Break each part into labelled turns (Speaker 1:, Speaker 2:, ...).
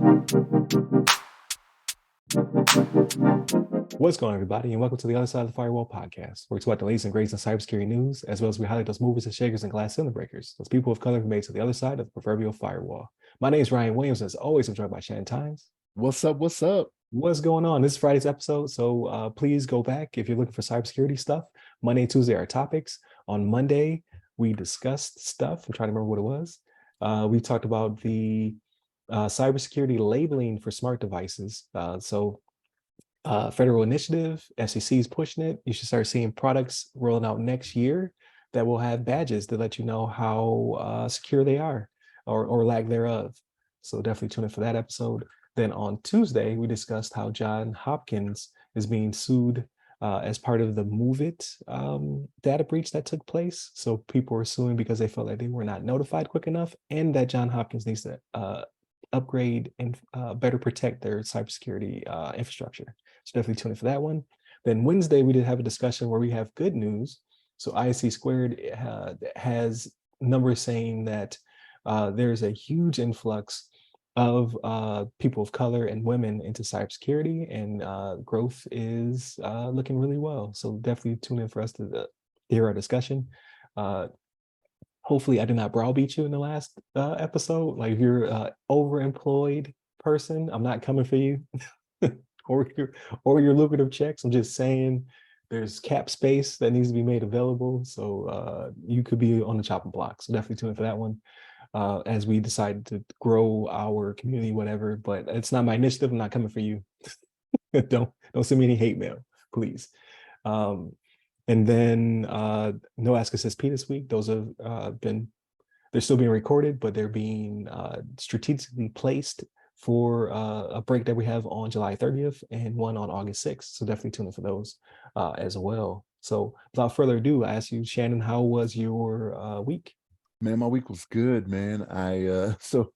Speaker 1: What's going on, everybody, and welcome to the Other Side of the Firewall podcast, where we talk about the latest and greatest in cybersecurity news, as well as we highlight those movers and shakers and glass cylinder breakers, those people of color who made it to the other side of the proverbial firewall. My name is Ryan Williams, and as always, I'm joined by Shannon Times.
Speaker 2: What's up? What's up?
Speaker 1: What's going on? This is Friday's episode, so please go back if you're looking for cybersecurity stuff. Monday and Tuesday are topics. On Monday, we discussed stuff. I'm trying to remember what it was. We talked about the cybersecurity labeling for smart devices. Federal initiative, FCC is pushing it. You should start seeing products rolling out next year that will have badges to let you know how secure they are or lack thereof. So definitely tune in for that episode. Then on Tuesday, we discussed how John Hopkins is being sued as part of the MoveIt data breach that took place. So people were suing because they felt like they were not notified quick enough, and that John Hopkins needs to upgrade and better protect their cybersecurity infrastructure. So definitely tune in for that one. Then Wednesday, we did have a discussion where we have good news. So ISC Squared has numbers saying that there's a huge influx of people of color and women into cybersecurity, and growth is looking really well. So definitely tune in for us to hear our discussion. Hopefully I did not browbeat you in the last episode. Like if you're an overemployed person, I'm not coming for you. or your lucrative checks. I'm just saying there's cap space that needs to be made available. So you could be on the chopping block. So definitely tune in for that one as we decide to grow our community, whatever. But it's not my initiative. I'm not coming for you. Don't send me any hate mail, please. And then no Ask Us SP this week. Those have they're still being recorded, but they're being strategically placed for a break that we have on July 30th and one on August 6th. So definitely tune in for those as well. So without further ado, I ask you, Shannon, how was your week?
Speaker 2: Man, my week was good, man. So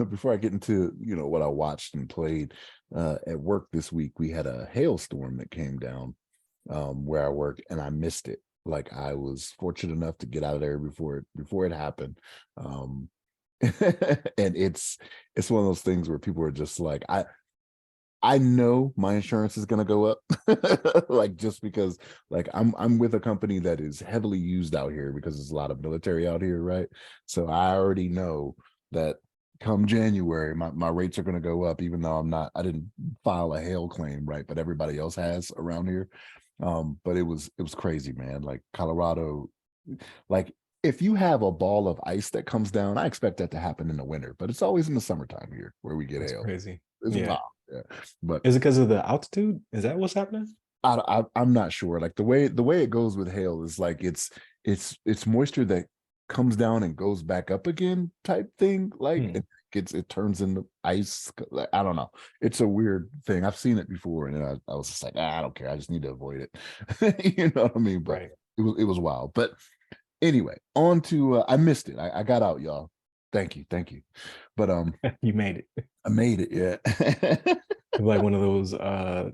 Speaker 2: before I get into what I watched and played at work this week, we had a hailstorm that came down where I work, and I missed it. Like, I was fortunate enough to get out of there before it happened. And it's one of those things where people are just like, I know my insurance is gonna go up, like, just because, like, I'm with a company that is heavily used out here because there's a lot of military out here, right? So I already know that come January, my rates are gonna go up, even though I didn't file a hail claim, right? But everybody else has around here. But it was crazy, man. Like, Colorado, like, if you have a ball of ice that comes down, I expect that to happen in the winter, but it's always in the summertime here where we get hail.
Speaker 1: Crazy.
Speaker 2: It's
Speaker 1: Yeah.
Speaker 2: wild. Yeah. But
Speaker 1: is it because of the altitude? Is that what's happening?
Speaker 2: I'm not sure. Like, the way it goes with hail is like it's moisture that comes down and goes back up again type thing. Like it turns into ice. Like, I don't know. It's a weird thing. I've seen it before, and I was just like, I don't care. I just need to avoid it. You know what I mean? But
Speaker 1: right.
Speaker 2: it was wild. But anyway, on to I missed it. I got out, y'all. Thank you. But
Speaker 1: you made it.
Speaker 2: I made it, yeah.
Speaker 1: Like one of those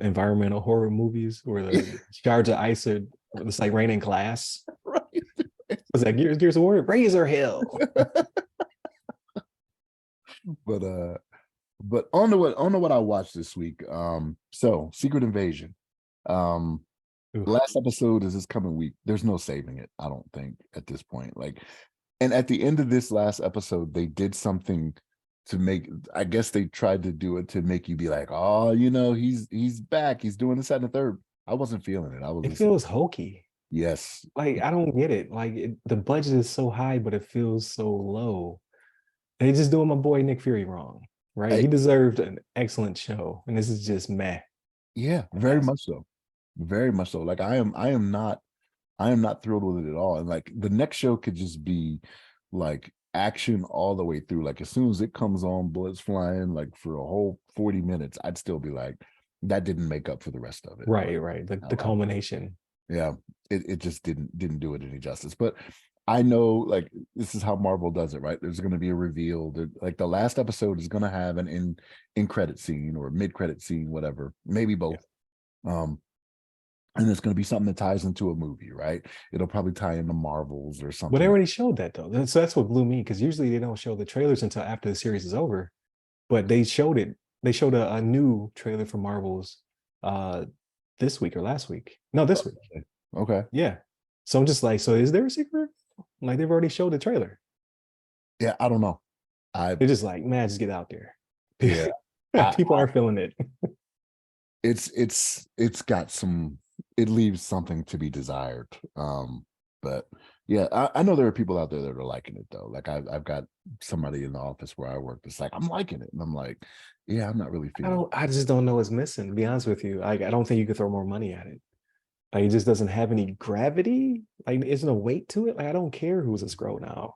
Speaker 1: environmental horror movies where the shards of ice are, it's like raining glass.
Speaker 2: Right.
Speaker 1: It's like Gears of War, Razor Hill.
Speaker 2: But on to what I watched this week. So Secret Invasion. Last episode is this coming week. There's no saving it, I don't think, at this point. Like, and at the end of this last episode, they did something to make, I guess they tried to do it to make you be like, oh, he's back, he's doing this, that, and the third. I wasn't feeling it.
Speaker 1: It feels hokey.
Speaker 2: Yes.
Speaker 1: Like, I don't get it. Like, the budget is so high, but it feels so low. They just doing my boy Nick Fury wrong, right? He deserved an excellent show, and this is just meh.
Speaker 2: Yeah, very much so. Very much so. Like, I am not thrilled with it at all. And like, the next show could just be like action all the way through. Like, as soon as it comes on, bullets flying, like, for a whole 40 minutes, I'd still be like, that didn't make up for the rest of it.
Speaker 1: Right. The culmination.
Speaker 2: Yeah, it just didn't do it any justice. But I know, like, this is how Marvel does it, right? There's going to be a reveal. Like, the last episode is going to have an in credit scene or mid credit scene, whatever, maybe both. Yeah. And it's going to be something that ties into a movie, right? It'll probably tie into Marvels or something.
Speaker 1: But they already showed that, though. So that's what blew me, because usually they don't show the trailers until after the series is over. but they showed it. They showed a new trailer for Marvel's this week or last week. No, this week.
Speaker 2: Okay.
Speaker 1: Yeah. So I'm just like, so is there a secret? Like they've already showed the trailer.
Speaker 2: Yeah, I don't know.
Speaker 1: They're just like, man, just get out there.
Speaker 2: Yeah. I,
Speaker 1: People are feeling it.
Speaker 2: it's got some, it leaves something to be desired. But yeah, I know there are people out there that are liking it though. Like I've got somebody in the office where I work that's like, I'm liking it. And I'm like, yeah, I'm not really feeling it.
Speaker 1: I just don't know what's missing, to be honest with you. I don't think you could throw more money at it. Like it just doesn't have any gravity. Like isn't a weight to it. Like I don't care who's a scroll now.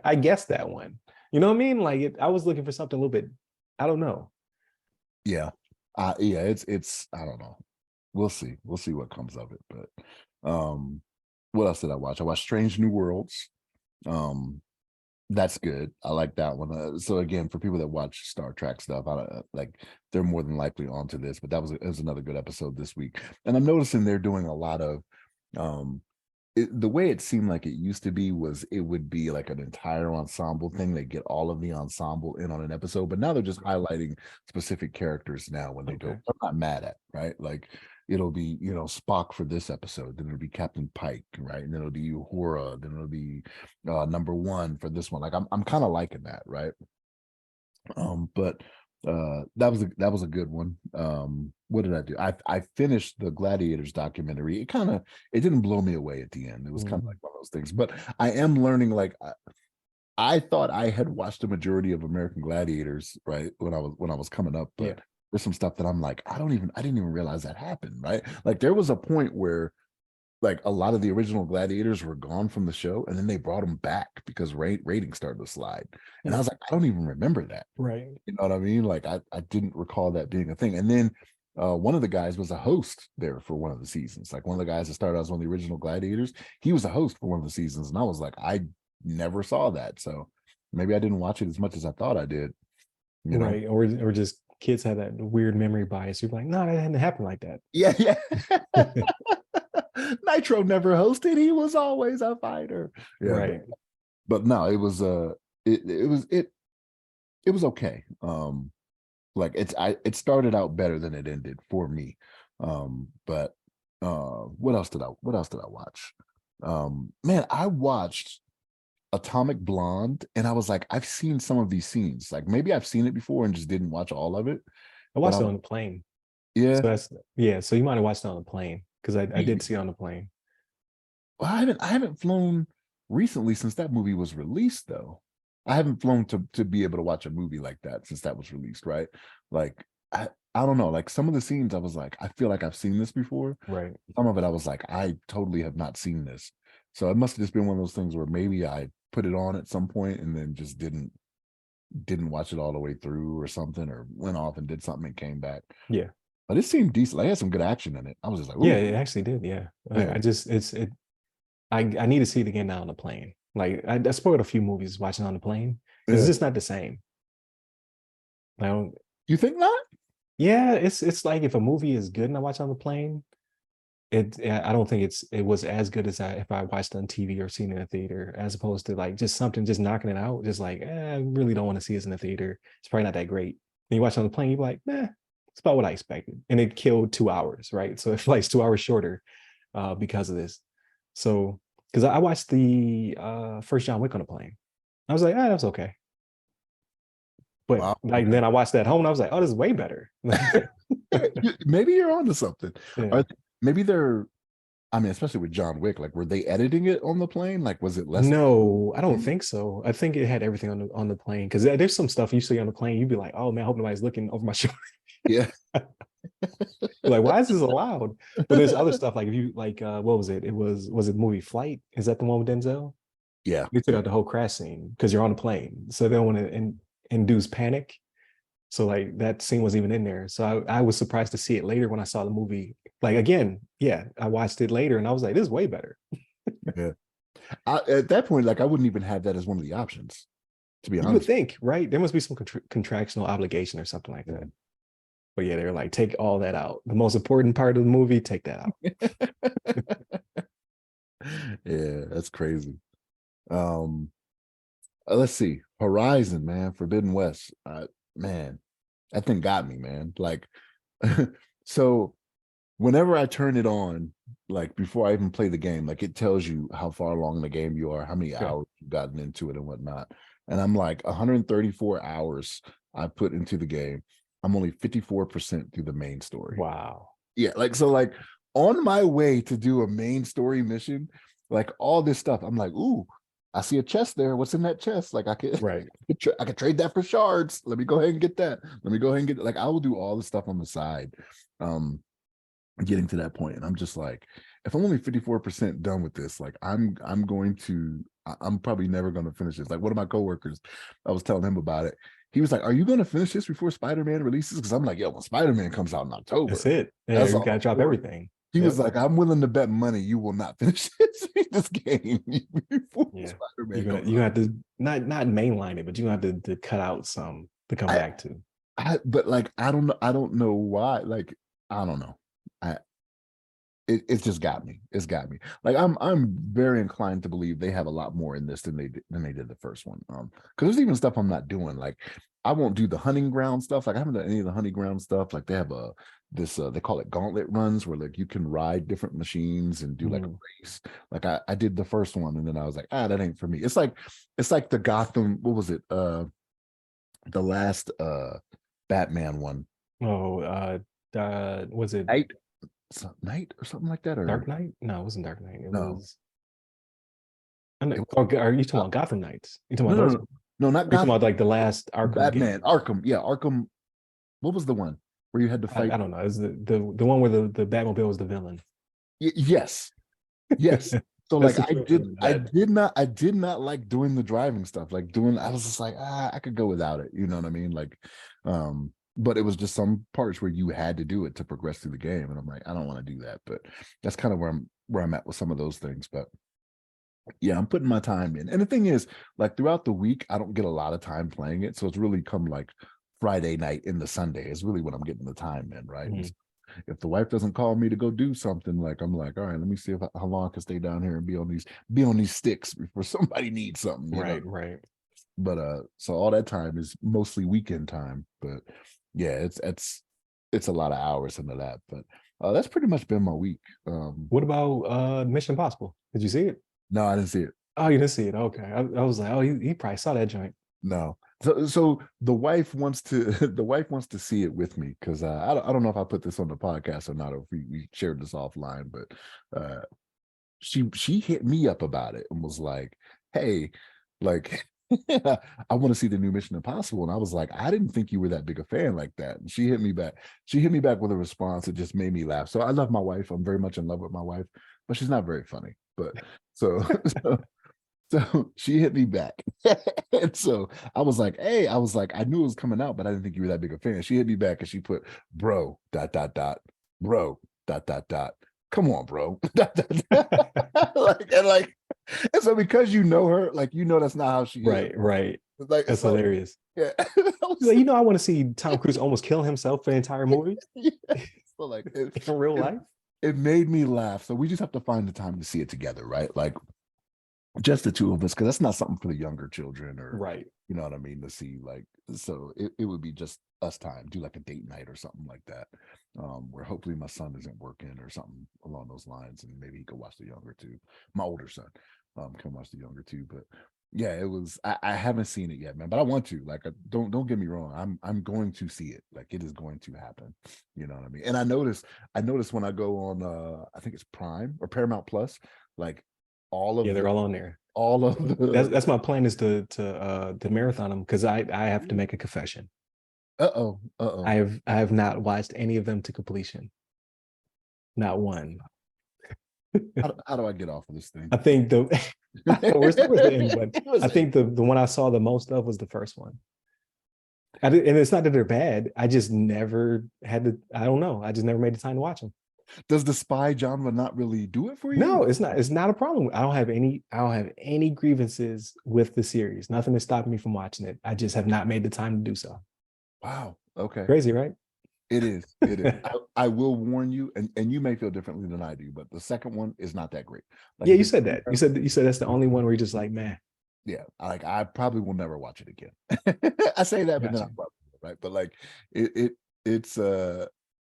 Speaker 1: I guess that one. You know what I mean? Like I was looking for something a little bit. I don't know.
Speaker 2: Yeah. Yeah, it's I don't know. We'll see. We'll see what comes of it. But what else did I watch? I watched Strange New Worlds. Um, that's good. I like that one. So again, for people that watch Star Trek stuff, I don't like they're more than likely onto this, but it was another good episode this week. And I'm noticing they're doing a lot of um the way it seemed like it used to be was it would be like an entire ensemble thing. They get all of the ensemble in on an episode, but now they're just highlighting specific characters now when they do.
Speaker 1: Okay.
Speaker 2: I'm not mad at, right? Like it'll be, Spock for this episode, then it'll be Captain Pike, right? And then it'll be Uhura, then it'll be number one for this one. Like I'm kind of liking that, right? But that was a good one. What did I do? I finished the Gladiators documentary. It didn't blow me away at the end. It was kind of like one of those things, but I am learning. Like I thought I had watched the majority of American Gladiators, right, when I was coming up, but
Speaker 1: Yeah.
Speaker 2: there's some stuff that I'm like, I didn't even realize that happened, right? Like there was a point where like a lot of the original gladiators were gone from the show, and then they brought them back because ratings started to slide. And I was like, I don't even remember that.
Speaker 1: Right.
Speaker 2: You know what I mean? Like I didn't recall that being a thing. And then one of the guys was a host there for one of the seasons. Like one of the guys that started as one of the original gladiators, he was a host for one of the seasons. And I was like, I never saw that. So maybe I didn't watch it as much as I thought I did. You know?
Speaker 1: Right. Or just kids have that weird memory bias. You're like, no, that hadn't happened like that.
Speaker 2: Yeah, yeah. Nitro never hosted. He was always a fighter. Yeah,
Speaker 1: Right.
Speaker 2: but no, it was it was okay. Like it started out better than it ended for me. But what else did I watch? Man, I watched Atomic Blonde, and I was like, I've seen some of these scenes. Like maybe I've seen it before and just didn't watch all of it.
Speaker 1: I
Speaker 2: But
Speaker 1: watched it on the plane.
Speaker 2: yeah,
Speaker 1: So that's yeah. So you might have watched it on the plane because I did see it on the plane.
Speaker 2: well, I haven't flown recently since that movie was released, though. I haven't flown to be able to watch a movie like that since that was released, right? Like I don't know, like some of the scenes I was like, I feel like I've seen this before.
Speaker 1: Right.
Speaker 2: Some of it I was like, I totally have not seen this. So it must have just been one of those things where maybe I put it on at some point and then just didn't watch it all the way through or something, or went off and did something and came back.
Speaker 1: Yeah.
Speaker 2: But it seemed decent. Like, it had some good action in it. I was just like,
Speaker 1: Yeah,
Speaker 2: ooh,
Speaker 1: it actually did. Yeah.
Speaker 2: yeah,
Speaker 1: I just I need to see it again now on the plane. Like I spoiled a few movies watching on the plane because
Speaker 2: yeah.
Speaker 1: it's just not the same. I don't.
Speaker 2: You think not?
Speaker 1: Yeah, it's like if a movie is good and I watch it on the plane, I don't think it was as good as if I watched it on TV or seen it in a theater, as opposed to like just something just knocking it out. Just like I really don't want to see this in the theater. It's probably not that great. And you watch it on the plane, you're like, it's about what I expected, and it killed 2 hours, right? So it flies 2 hours shorter because of this. So because I watched the first John Wick on the plane, I was like, that was okay. But
Speaker 2: Wow.
Speaker 1: like
Speaker 2: Okay.
Speaker 1: then I watched that at home and I was like, oh, this is way better.
Speaker 2: Maybe you're onto something.
Speaker 1: Yeah.
Speaker 2: Or maybe they're, I mean, especially with John Wick, like were they editing it on the plane? Like was it less?
Speaker 1: No, I don't think so. I think it had everything on the plane because there's some stuff you see on the plane. You'd be like, oh man, I hope nobody's looking over my shoulder.
Speaker 2: Yeah.
Speaker 1: Like, why is this allowed? But there's other stuff like if you like, what was it? Was it the movie Flight? Is that the one with Denzel?
Speaker 2: Yeah.
Speaker 1: They took out the whole crash scene because you're on a plane, so they don't want to induce panic. So like that scene wasn't even in there. So I was surprised to see it later when I saw the movie. Like again, yeah, I watched it later and I was like, this is way better.
Speaker 2: Yeah. At that point, like I wouldn't even have that as one of the options, to be
Speaker 1: You would
Speaker 2: honest.
Speaker 1: think, right? There must be some contractual obligation or something like that. But yeah, they're like, take all that out. The most important part of the movie, take that out.
Speaker 2: Yeah, that's crazy. Um, Let's see, Horizon, man, Forbidden West. Man, that thing got me, man. Like, so whenever I turn it on, like before I even play the game, like it tells you how far along in the game you are, how many
Speaker 1: Okay.
Speaker 2: hours you've gotten into it and whatnot. And I'm like 134 hours I put into the game. I'm only 54% through the main story.
Speaker 1: Wow.
Speaker 2: Yeah, like so, like on my way to do a main story mission, like all this stuff, I'm like, ooh, I see a chest there. What's in that chest? Like I could,
Speaker 1: Right.
Speaker 2: I could trade that for shards. Let me go ahead and get that. Let me go ahead and get, like I will do all the stuff on the side. Getting to that point, and I'm just like, if I'm only 54% done with this, like I'm going to, I'm probably never going to finish this. Like one of my coworkers, I was telling him about it. He was like, are you going to finish this before Spider-Man releases? Because I'm like, yo, when Spider-Man comes out in
Speaker 1: That's
Speaker 2: October,
Speaker 1: it. Yeah,
Speaker 2: that's
Speaker 1: you gotta
Speaker 2: all.
Speaker 1: drop everything.
Speaker 2: He was
Speaker 1: Yep.
Speaker 2: like, I'm willing to bet money you will not finish this game before
Speaker 1: Yeah.
Speaker 2: Spider-Man comes
Speaker 1: You
Speaker 2: out.
Speaker 1: have to not mainline it, but you have to cut out some to come
Speaker 2: I,
Speaker 1: back to.
Speaker 2: but like, I don't know why. Like, I don't know. I, it just got me. It's got me. Like I'm very inclined to believe they have a lot more in this than they did the first one. Because there's even stuff I'm not doing. Like I won't do the hunting ground stuff. Like I haven't done any of the hunting ground stuff. Like they have they call it gauntlet runs where like you can ride different machines and do like a
Speaker 1: Mhm.
Speaker 2: race. Like I did the first one and then I was like, that ain't for me. It's like the Gotham, what was it? The last Batman one.
Speaker 1: Oh, was it
Speaker 2: Night, Night or something like that, or
Speaker 1: Dark Knight? No, it wasn't Dark Knight. It
Speaker 2: no.
Speaker 1: was. I know,
Speaker 2: It
Speaker 1: or are you talking
Speaker 2: was
Speaker 1: about Gotham Knights? You talking
Speaker 2: no,
Speaker 1: about
Speaker 2: no,
Speaker 1: those?
Speaker 2: no, no, not
Speaker 1: Or you talking
Speaker 2: Gotham.
Speaker 1: about like the last Arkham
Speaker 2: Batman,
Speaker 1: game?
Speaker 2: Arkham. Yeah, Arkham. What was the one where you had to fight?
Speaker 1: I don't know. It's the one where the Batmobile was the villain.
Speaker 2: Yes, yes. So
Speaker 1: That's
Speaker 2: like
Speaker 1: the true name of that.
Speaker 2: I did not like doing the driving stuff. Like doing, I was just like, I could go without it. You know what I mean? Like, but it was just some parts where you had to do it to progress through the game, and I'm like, I don't want to do that. But that's kind of where I'm at with some of those things. But yeah, I'm putting my time in. And the thing is, like throughout the week, I don't get a lot of time playing it. So it's really come like Friday night into Sunday is really when I'm getting the time in, right? And
Speaker 1: Mhm.
Speaker 2: if the wife doesn't call me to go do something, like I'm like, all right, let me see how long I can stay down here and be on these sticks before somebody needs something, you know.
Speaker 1: Right, right.
Speaker 2: But so all that time is mostly weekend time. But yeah, it's a lot of hours into that. But that's pretty much been my week.
Speaker 1: What about Mission Impossible? Did you see it?
Speaker 2: No, I didn't see it.
Speaker 1: Oh, you didn't see it. Okay. I was like, oh, he probably saw that joint.
Speaker 2: No. So the wife wants to the wife wants to see it with me because I don't know if I put this on the podcast or not, or if we shared this offline, but she hit me up about it and was like, hey, like I want to see the new Mission Impossible. And I was like, I didn't think you were that big a fan like that. And she hit me back. She hit me back with a response that just made me laugh. So I love my wife. I'm very much in love with my wife, but she's not very funny. But so so she hit me back. And so I was like, hey, I was like, I knew it was coming out, but I didn't think you were that big a fan. She hit me back and she put, bro, dot, dot, dot, bro, dot, dot, dot. Come on, bro. Dot, dot, dot. And so because you know her, like you know that's not how she is.
Speaker 1: Right, right.
Speaker 2: Like
Speaker 1: That's
Speaker 2: so
Speaker 1: hilarious.
Speaker 2: yeah.
Speaker 1: Like, I want to see Tom Cruise almost kill himself for the entire movie
Speaker 2: Yeah. So like
Speaker 1: in real life.
Speaker 2: it made me laugh. So we just have to find the time to see it together, right? Like just the two of us, because that's not something for the younger children or
Speaker 1: Right.
Speaker 2: you know what I mean, to see like so it would be just us time, do like a date night or something like that. Where hopefully my son isn't working or something along those lines, and maybe he could watch the younger two. My older son can watch the younger two. But yeah, it was I haven't seen it yet, man. But I want to. Like don't get me wrong. I'm going to see it. Like it is going to happen. You know what I mean? And I noticed when I go on I think it's Prime or Paramount Plus, like all
Speaker 1: Yeah,
Speaker 2: of
Speaker 1: they're all on there.
Speaker 2: the
Speaker 1: That's my plan is to marathon them because I have to make a confession.
Speaker 2: uh-oh.
Speaker 1: I have not watched any of them to completion. Not one.
Speaker 2: How do I get off of this thing?
Speaker 1: I think the where's the end one?
Speaker 2: It was
Speaker 1: I think the one I saw the most of was the first one. And it's not that they're bad. I just never had to. I don't know. I just never made the time to watch them.
Speaker 2: Does the spy genre not really do it for you?
Speaker 1: No, it's not. It's not a problem. I don't have any. I don't have any grievances with the series. Nothing is stopping me from watching it. I just have not made the time to do so.
Speaker 2: Wow. Okay.
Speaker 1: Crazy, right?
Speaker 2: It is. It is. I will warn you, and you may feel differently than I do, but the second one is not that great. Like
Speaker 1: Yeah,
Speaker 2: if
Speaker 1: you
Speaker 2: you're
Speaker 1: said that. You said that's the only one where you're just like, man.
Speaker 2: Yeah, like I probably will never watch it again. I say that, but then I
Speaker 1: Gotcha.
Speaker 2: probably will, right. But like it it's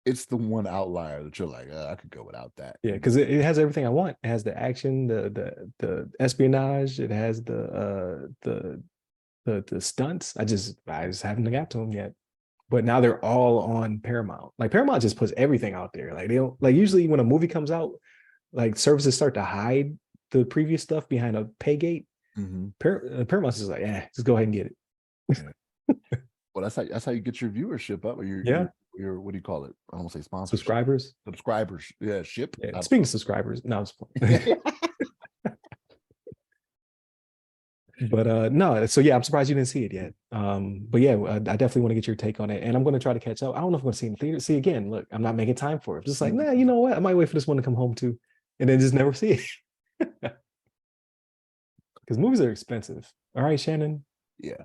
Speaker 2: it's the one outlier that you're like, I could go without that.
Speaker 1: Yeah, because it has everything I want. It has the action, the espionage. It has the stunts. I just haven't got to them yet. But now they're all on Paramount. Like Paramount just puts everything out there. Like they don't like usually when a movie comes out, like services start to hide the previous stuff behind a pay gate.
Speaker 2: Mhm.
Speaker 1: Paramount's just like, yeah, just go ahead and get it.
Speaker 2: Yeah. Well, that's how you get your viewership up, or
Speaker 1: Yeah,
Speaker 2: your what do you call it? I don't want to say sponsorship,
Speaker 1: subscribers.
Speaker 2: subscribers. Yeah, ship.
Speaker 1: Yeah.
Speaker 2: I don't
Speaker 1: Speaking of subscribers, no,
Speaker 2: know.
Speaker 1: but no, so yeah, I'm surprised you didn't see it yet. But yeah, I definitely want to get your take on it, and I'm going to try to catch up. I don't know if I'm going to see it in the theater. See again, look, I'm not making time for it. Just like, nah, you know what? I might wait for this one to come home too, and then just never see it because movies are expensive. All right, Shannon,
Speaker 2: Yeah,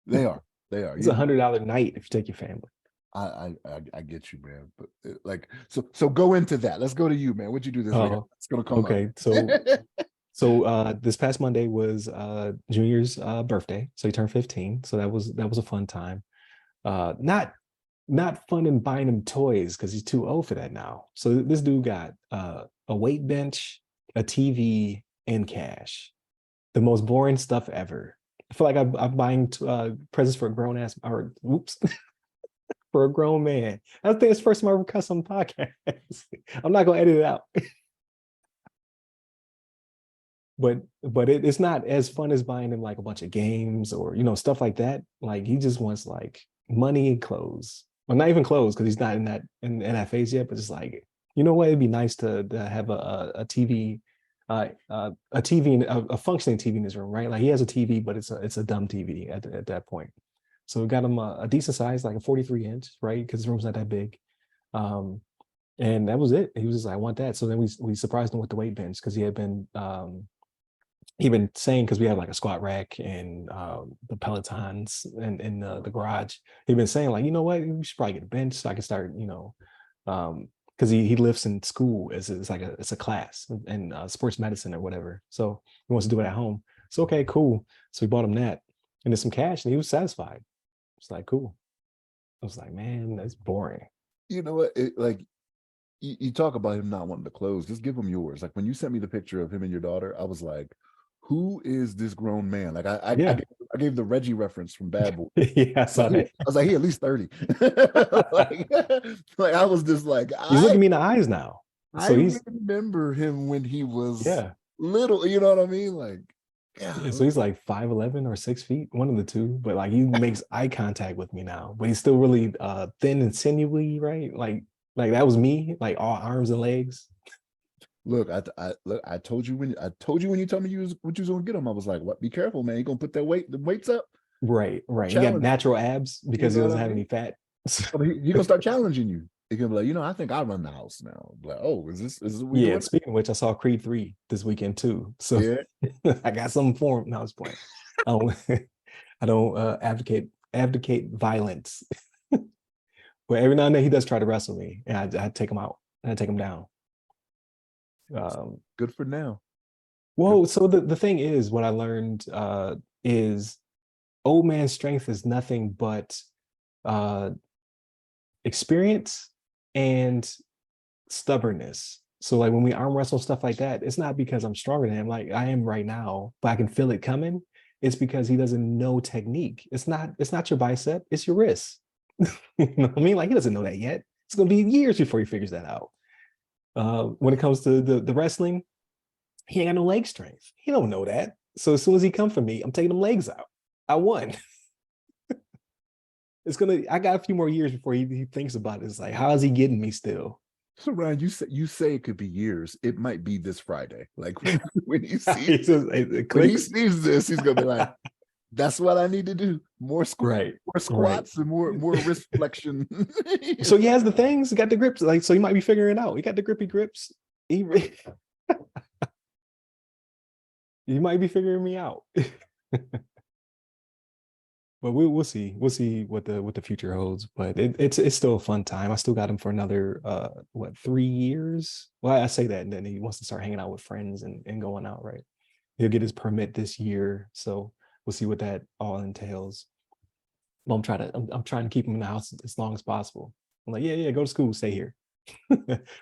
Speaker 2: they are. They are.
Speaker 1: it's $100 night if you take your family.
Speaker 2: I get you, man. But like, so go into that. Let's go to you, man. What'd you do this week?
Speaker 1: Oh,
Speaker 2: It's gonna come up.
Speaker 1: okay. So this past Monday was Junior's birthday. So he turned 15. So that was a fun time. Not fun in buying him toys because he's too old for that now. So this dude got a weight bench, a TV, and cash. The most boring stuff ever. I feel like I'm buying presents for a grown ass or whoops for a grown man. I think it's the first time I ever cuss on the podcast. I'm not gonna edit it out. But it's not as fun as buying him like a bunch of games or stuff like that. Like he just wants like money and clothes. Well, not even clothes because he's not in that phase yet. But it's like what? It'd be nice to have a TV, a TV, a functioning TV in his room, right? Like he has a TV, but it's a dumb TV at that point. So we got him a decent size, like a 43-inch, right? Because his room's not that big. Um, and that was it. He was just like, I want that. So then we surprised him with the weight bench because he been saying because we have like a squat rack and the Pelotons in the garage. He'd been saying like, you know what, we should probably get a bench so I can start, because he lifts in school as it's like it's a class in sports medicine or whatever. So he wants to do it at home. So okay, cool. So we bought him that and then some cash and he was satisfied. It's like cool. I was like, man, that's boring.
Speaker 2: You know what? Like you talk about him not wanting to close. Just give him yours. Like when you sent me the picture of him and your daughter, I was like, who is this grown man? Like
Speaker 1: Yeah.
Speaker 2: I gave the Reggie reference from Bad Boy.
Speaker 1: Yeah, I saw
Speaker 2: I
Speaker 1: that.
Speaker 2: was like, he at least 30. like I was just like,
Speaker 1: He's looking me in the eyes now.
Speaker 2: I
Speaker 1: So he's
Speaker 2: remember him when he was
Speaker 1: yeah.
Speaker 2: little. You know what I mean? Like, yeah.
Speaker 1: Yeah, so he's like 5'11" or 6 feet, one of the two. But like he makes eye contact with me now. But he's still really thin and sinewy, right? Like that was me, like all arms and legs.
Speaker 2: Look, look. I told you when you told me what you was gonna get him. I was like, "What? Be careful, man. You gonna put the weights up?
Speaker 1: Right, right. He got
Speaker 2: Challenge.
Speaker 1: natural abs
Speaker 2: You
Speaker 1: because he
Speaker 2: know what
Speaker 1: doesn't
Speaker 2: I
Speaker 1: have
Speaker 2: mean?
Speaker 1: any fat.
Speaker 2: I mean, he gonna start challenging you. He gonna be like, I think I run the house now. Like, oh, is this what we
Speaker 1: Yeah,
Speaker 2: doing?
Speaker 1: speaking of which, I saw Creed 3 this weekend too. So
Speaker 2: Yeah.
Speaker 1: I got something for him. No, I was playing. I don't I don't advocate violence. But every now and then he does try to wrestle me, and I take him out and I take him down. Um,
Speaker 2: Good for now. Good.
Speaker 1: Well, so the thing is, what I learned is old man strength is nothing but uh, experience and stubbornness. So like when we arm wrestle stuff like that, it's not because I'm stronger than him, like I am right now, but I can feel it coming. It's because he doesn't know technique. It's not your bicep, it's your wrist. You know what I mean? Like he doesn't know that yet. It's gonna be years before he figures that out. When it comes to the wrestling, he ain't got no leg strength. He don't know that. So as soon as he come for me, I'm taking them legs out. I won. I got a few more years before he thinks about it. It's like, how is he getting me still?
Speaker 2: So Ryan, you say it could be years. It might be this Friday. Like when he
Speaker 1: It
Speaker 2: sees this, he's gonna be like, "That's what I need to do. More
Speaker 1: right,
Speaker 2: more
Speaker 1: right.
Speaker 2: squats and more wrist flexion."
Speaker 1: So he has the things, he got the grips, like so he might be figuring it out. He got the grippy grips. He he might be figuring me out. But we'll see. We'll see what the future holds. But it's still a fun time. I still got him for another 3 years. Well, I say that, and then he wants to start hanging out with friends and going out, right? he'll get his permit this year. So we'll see what that all entails. But I'm trying to keep him in the house as long as possible. I'm like, yeah, go to school, stay here.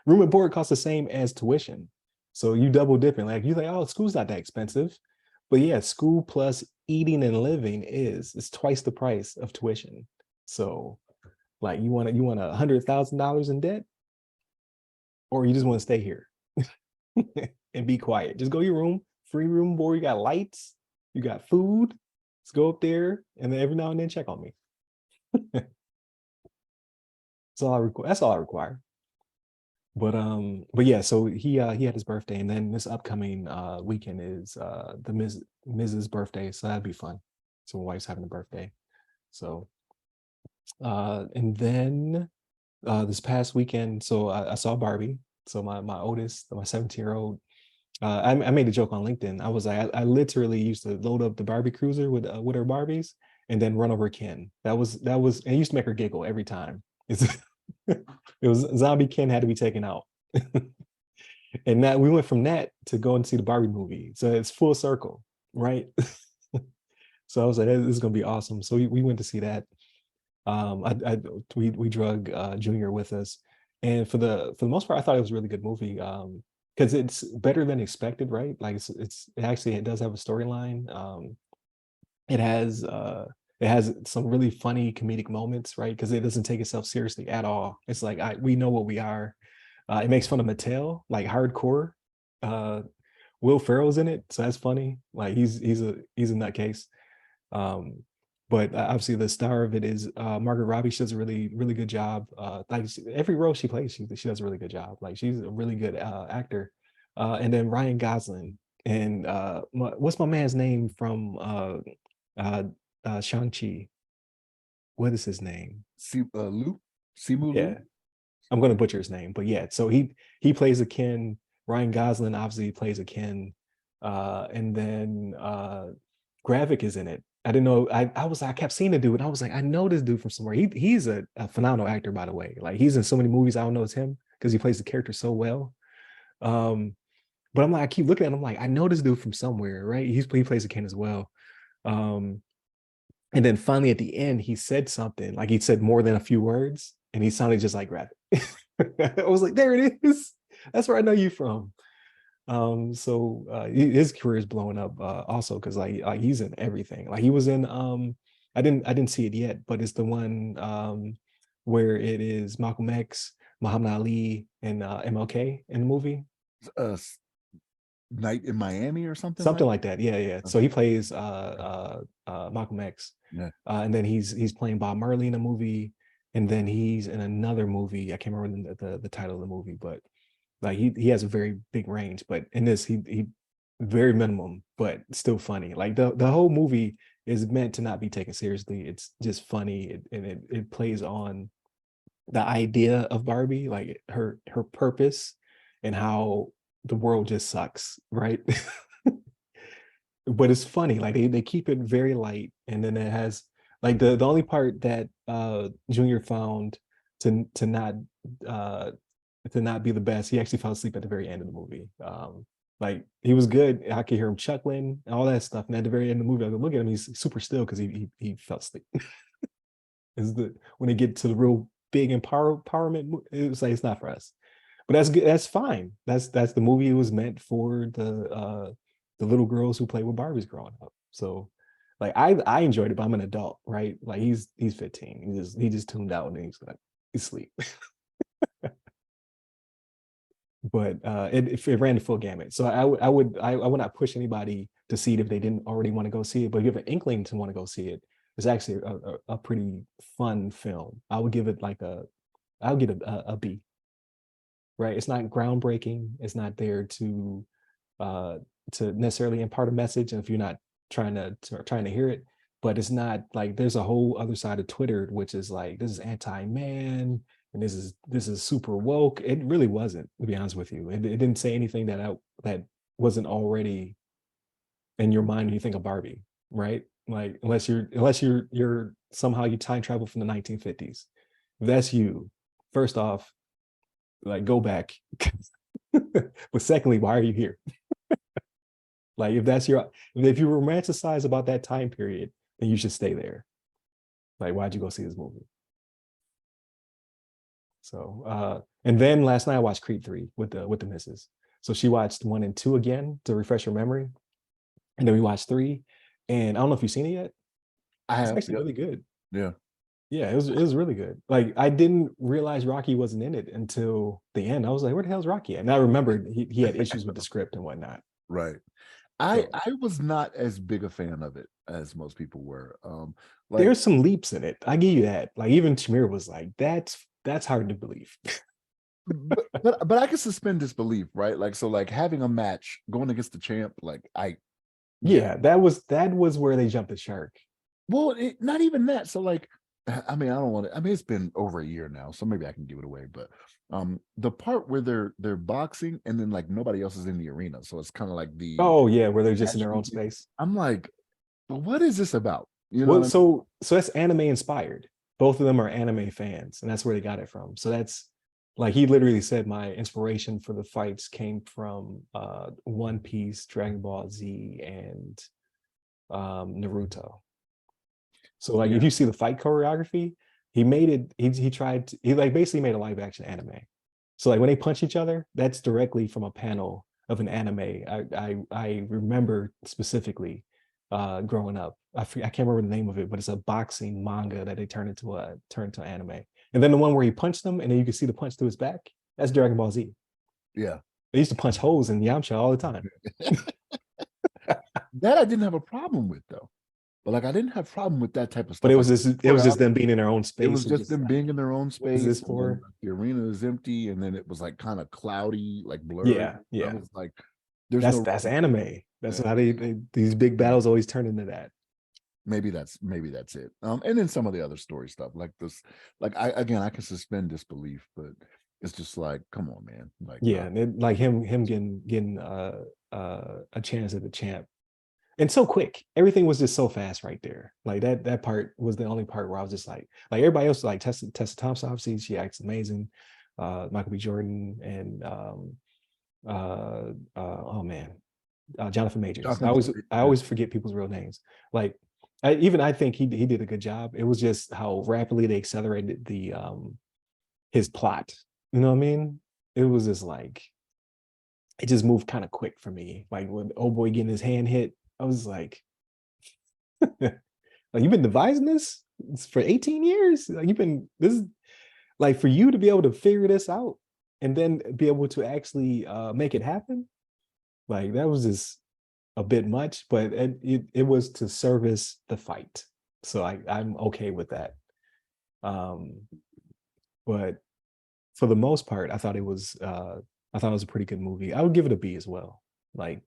Speaker 1: Room and board costs the same as tuition. So you double dipping. Like you think, oh, school's not that expensive. But yeah, school plus eating and living it's twice the price of tuition. So like you want $100,000 in debt, or you just want to stay here and be quiet. Just go to your room, free room board, you got lights, you got food. Let's go up there and then every now and then check on me. That's all I require. But yeah, so he had his birthday, and then this upcoming weekend is the Mrs. birthday, so that'd be fun. So my wife's having a birthday. So and then this past weekend, so I saw Barbie. So my oldest, my 17-year-old, I made a joke on LinkedIn. I was like, I literally used to load up the Barbie cruiser with her Barbies and then run over Ken. That was it used to make her giggle every time. It was Zombie Ken had to be taken out. And that we went from that to go and see the Barbie movie. So it's full circle, right? So I was like, this is gonna be awesome. So we went to see that. We drug Junior with us, and for the most part, I thought it was a really good movie. Because it's better than expected, right? Like it does have a storyline. It has some really funny comedic moments, right? Because it doesn't take itself seriously at all. It's like we know what we are. It makes fun of Mattel, like hardcore. Uh, Will Ferrell's in it, so that's funny. Like he's a nutcase. Um, but obviously the star of it is Margaret Robbie. She does a really good job. Like every role she plays, she does a really good job. Like she's a really good actor. And then Ryan Gosling and what's my man's name from Shang-Chi? What is his name?
Speaker 2: Simu Lu.
Speaker 1: Yeah, I'm gonna butcher his name, but yeah. So he plays a Ken. Ryan Gosling obviously plays a Ken, and then Gravik is in it. I didn't know. I kept seeing the dude, and I was like, I know this dude from somewhere. He's a phenomenal actor, by the way. Like he's in so many movies. I don't know it's him because he plays the character so well. Um, but I'm like, I keep looking at him. I'm like, I know this dude from somewhere, right? He plays a Ken as well. Um, and then finally at the end, he said something like he said more than a few words, and he sounded just like Gravik. I was like, there it is. That's where I know you from. So his career is blowing up also because like he's in everything. Like he was in I didn't see it yet, but it's the one where it is Malcolm X, Muhammad Ali, and MLK in the movie.
Speaker 2: Uh, Night in Miami or
Speaker 1: Something
Speaker 2: like
Speaker 1: like that. Yeah. So he plays Malcolm X.
Speaker 2: yeah.
Speaker 1: And then he's playing Bob Marley in a movie, and then he's in another movie. I can't remember the title of the movie, but like he has a very big range. But in this, he very minimum, but still funny. Like the whole movie is meant to not be taken seriously. It's just funny, and it plays on the idea of Barbie, like her purpose, and how the world just sucks, right? But it's funny. Like they keep it very light, and then it has like the only part that Junior found to not uh to not be the best. He actually fell asleep at the very end of the movie. Like he was good. I could hear him chuckling and all that stuff. And at the very end of the movie, I could look at him. He's super still because he fell asleep. Is the when they get to the real big empowerment, it was like it's not for us. But that's good. That's fine. That's the movie. It was meant for the little girls who play with Barbies growing up. So like I enjoyed it, but I'm an adult, right? Like he's 15. He just tuned out and he's like he's asleep. But it ran the full gamut. So I would not push anybody to see it if they didn't already want to go see it. But if you have an inkling to want to go see it, it's actually a pretty fun film. I would give it like I'll get a B. Right? It's not groundbreaking. It's not there to necessarily impart a message. And if you're not trying to hear it, but it's not like there's a whole other side of Twitter which is like this is anti-man and this is super woke. It really wasn't, to be honest with you. It didn't say anything that wasn't already in your mind when you think of Barbie, right? Like unless you're somehow you time travel from the 1950s. If that's you, first off, like go back. But secondly, why are you here? Like if you romanticize about that time period, then you should stay there. Like, why'd you go see this movie? So and then last night I watched Creed 3 with the missus. So she watched 1 and 2 again to refresh her memory. And then we watched 3. And I don't know if you've seen it yet.
Speaker 2: I
Speaker 1: It's
Speaker 2: have.
Speaker 1: actually
Speaker 2: Yep.
Speaker 1: really good.
Speaker 2: Yeah.
Speaker 1: Yeah, it was really good. Like I didn't realize Rocky wasn't in it until the end. I was like, where the hell's Rocky at? And I remembered he had issues with the script and whatnot.
Speaker 2: Right. I
Speaker 1: So
Speaker 2: I was not as big a fan of it as most people were. Like,
Speaker 1: there's some leaps in it. I give you that. Like even Shamir was like, that's hard to believe.
Speaker 2: but I can suspend disbelief, right? Like, so like having a match going against the champ, like I get,
Speaker 1: Yeah, that was where they jumped the shark.
Speaker 2: well, not even that. So like, I mean, I don't want to. I mean, it's been over a year now, so maybe I can give it away. But the part where they're boxing and then like nobody else is in the arena, so it's kind of like the
Speaker 1: Oh yeah, where they're just in
Speaker 2: match
Speaker 1: their own
Speaker 2: begins.
Speaker 1: space.
Speaker 2: I'm like, well, what is this about? You know
Speaker 1: Well,
Speaker 2: what I mean?
Speaker 1: so that's anime inspired. Both of them are anime fans, and that's where they got it from. So that's like he literally said my inspiration for the fights came from One Piece, Dragon Ball Z, and Naruto. So like
Speaker 2: Yeah,
Speaker 1: if you see the fight choreography, he made it, he tried to, he like basically made a live action anime. So like when they punch each other, that's directly from a panel of an anime. I remember specifically growing up. I can't remember the name of it, but it's a boxing manga that they turned into anime. And then the one where he punched them and then you can see the punch through his back, that's Dragon Ball Z.
Speaker 2: yeah.
Speaker 1: They used to punch holes in Yamcha all the time.
Speaker 2: That I didn't have a problem with though. But like I didn't have a problem with that type of
Speaker 1: But
Speaker 2: stuff. Like
Speaker 1: it was just them being in their own
Speaker 2: it was
Speaker 1: space. It was
Speaker 2: just
Speaker 1: just
Speaker 2: them
Speaker 1: like,
Speaker 2: being in their own
Speaker 1: what is
Speaker 2: space,
Speaker 1: this
Speaker 2: and then
Speaker 1: for?
Speaker 2: like, the arena is empty, and then it was like kind of cloudy, like blurry.
Speaker 1: Yeah,
Speaker 2: I
Speaker 1: yeah.
Speaker 2: was like, "There's
Speaker 1: That's
Speaker 2: no
Speaker 1: that's anime. That's
Speaker 2: yeah,
Speaker 1: how these big
Speaker 2: yeah.
Speaker 1: battles always turn into that.
Speaker 2: Maybe that's it." And then some of the other story stuff, like this, like I can suspend disbelief, but it's just like, come on, man, like
Speaker 1: Yeah, and like him getting a chance at the champ, and so quick. Everything was just so fast right there. Like that part was the only part where I was just like everybody else, like Tessa Thompson, obviously she acts amazing. Michael B. Jordan and oh man, Jonathan Majors. I
Speaker 2: Jonathan,
Speaker 1: always I
Speaker 2: yeah,
Speaker 1: always forget people's real names. Like I think he did a good job. It was just how rapidly they accelerated the his plot. You know what I mean? It was just like it just moved kind of quick for me. Like when old boy getting his hand hit, I was like, like you've been devising this for 18 years. Like you've been this is like for you to be able to figure this out and then be able to actually make it happen. Like that was just a bit much, but it was to service the fight. So I'm okay with that. Um, but for the most part, I thought it was a pretty good movie. I would give it a B as well. Like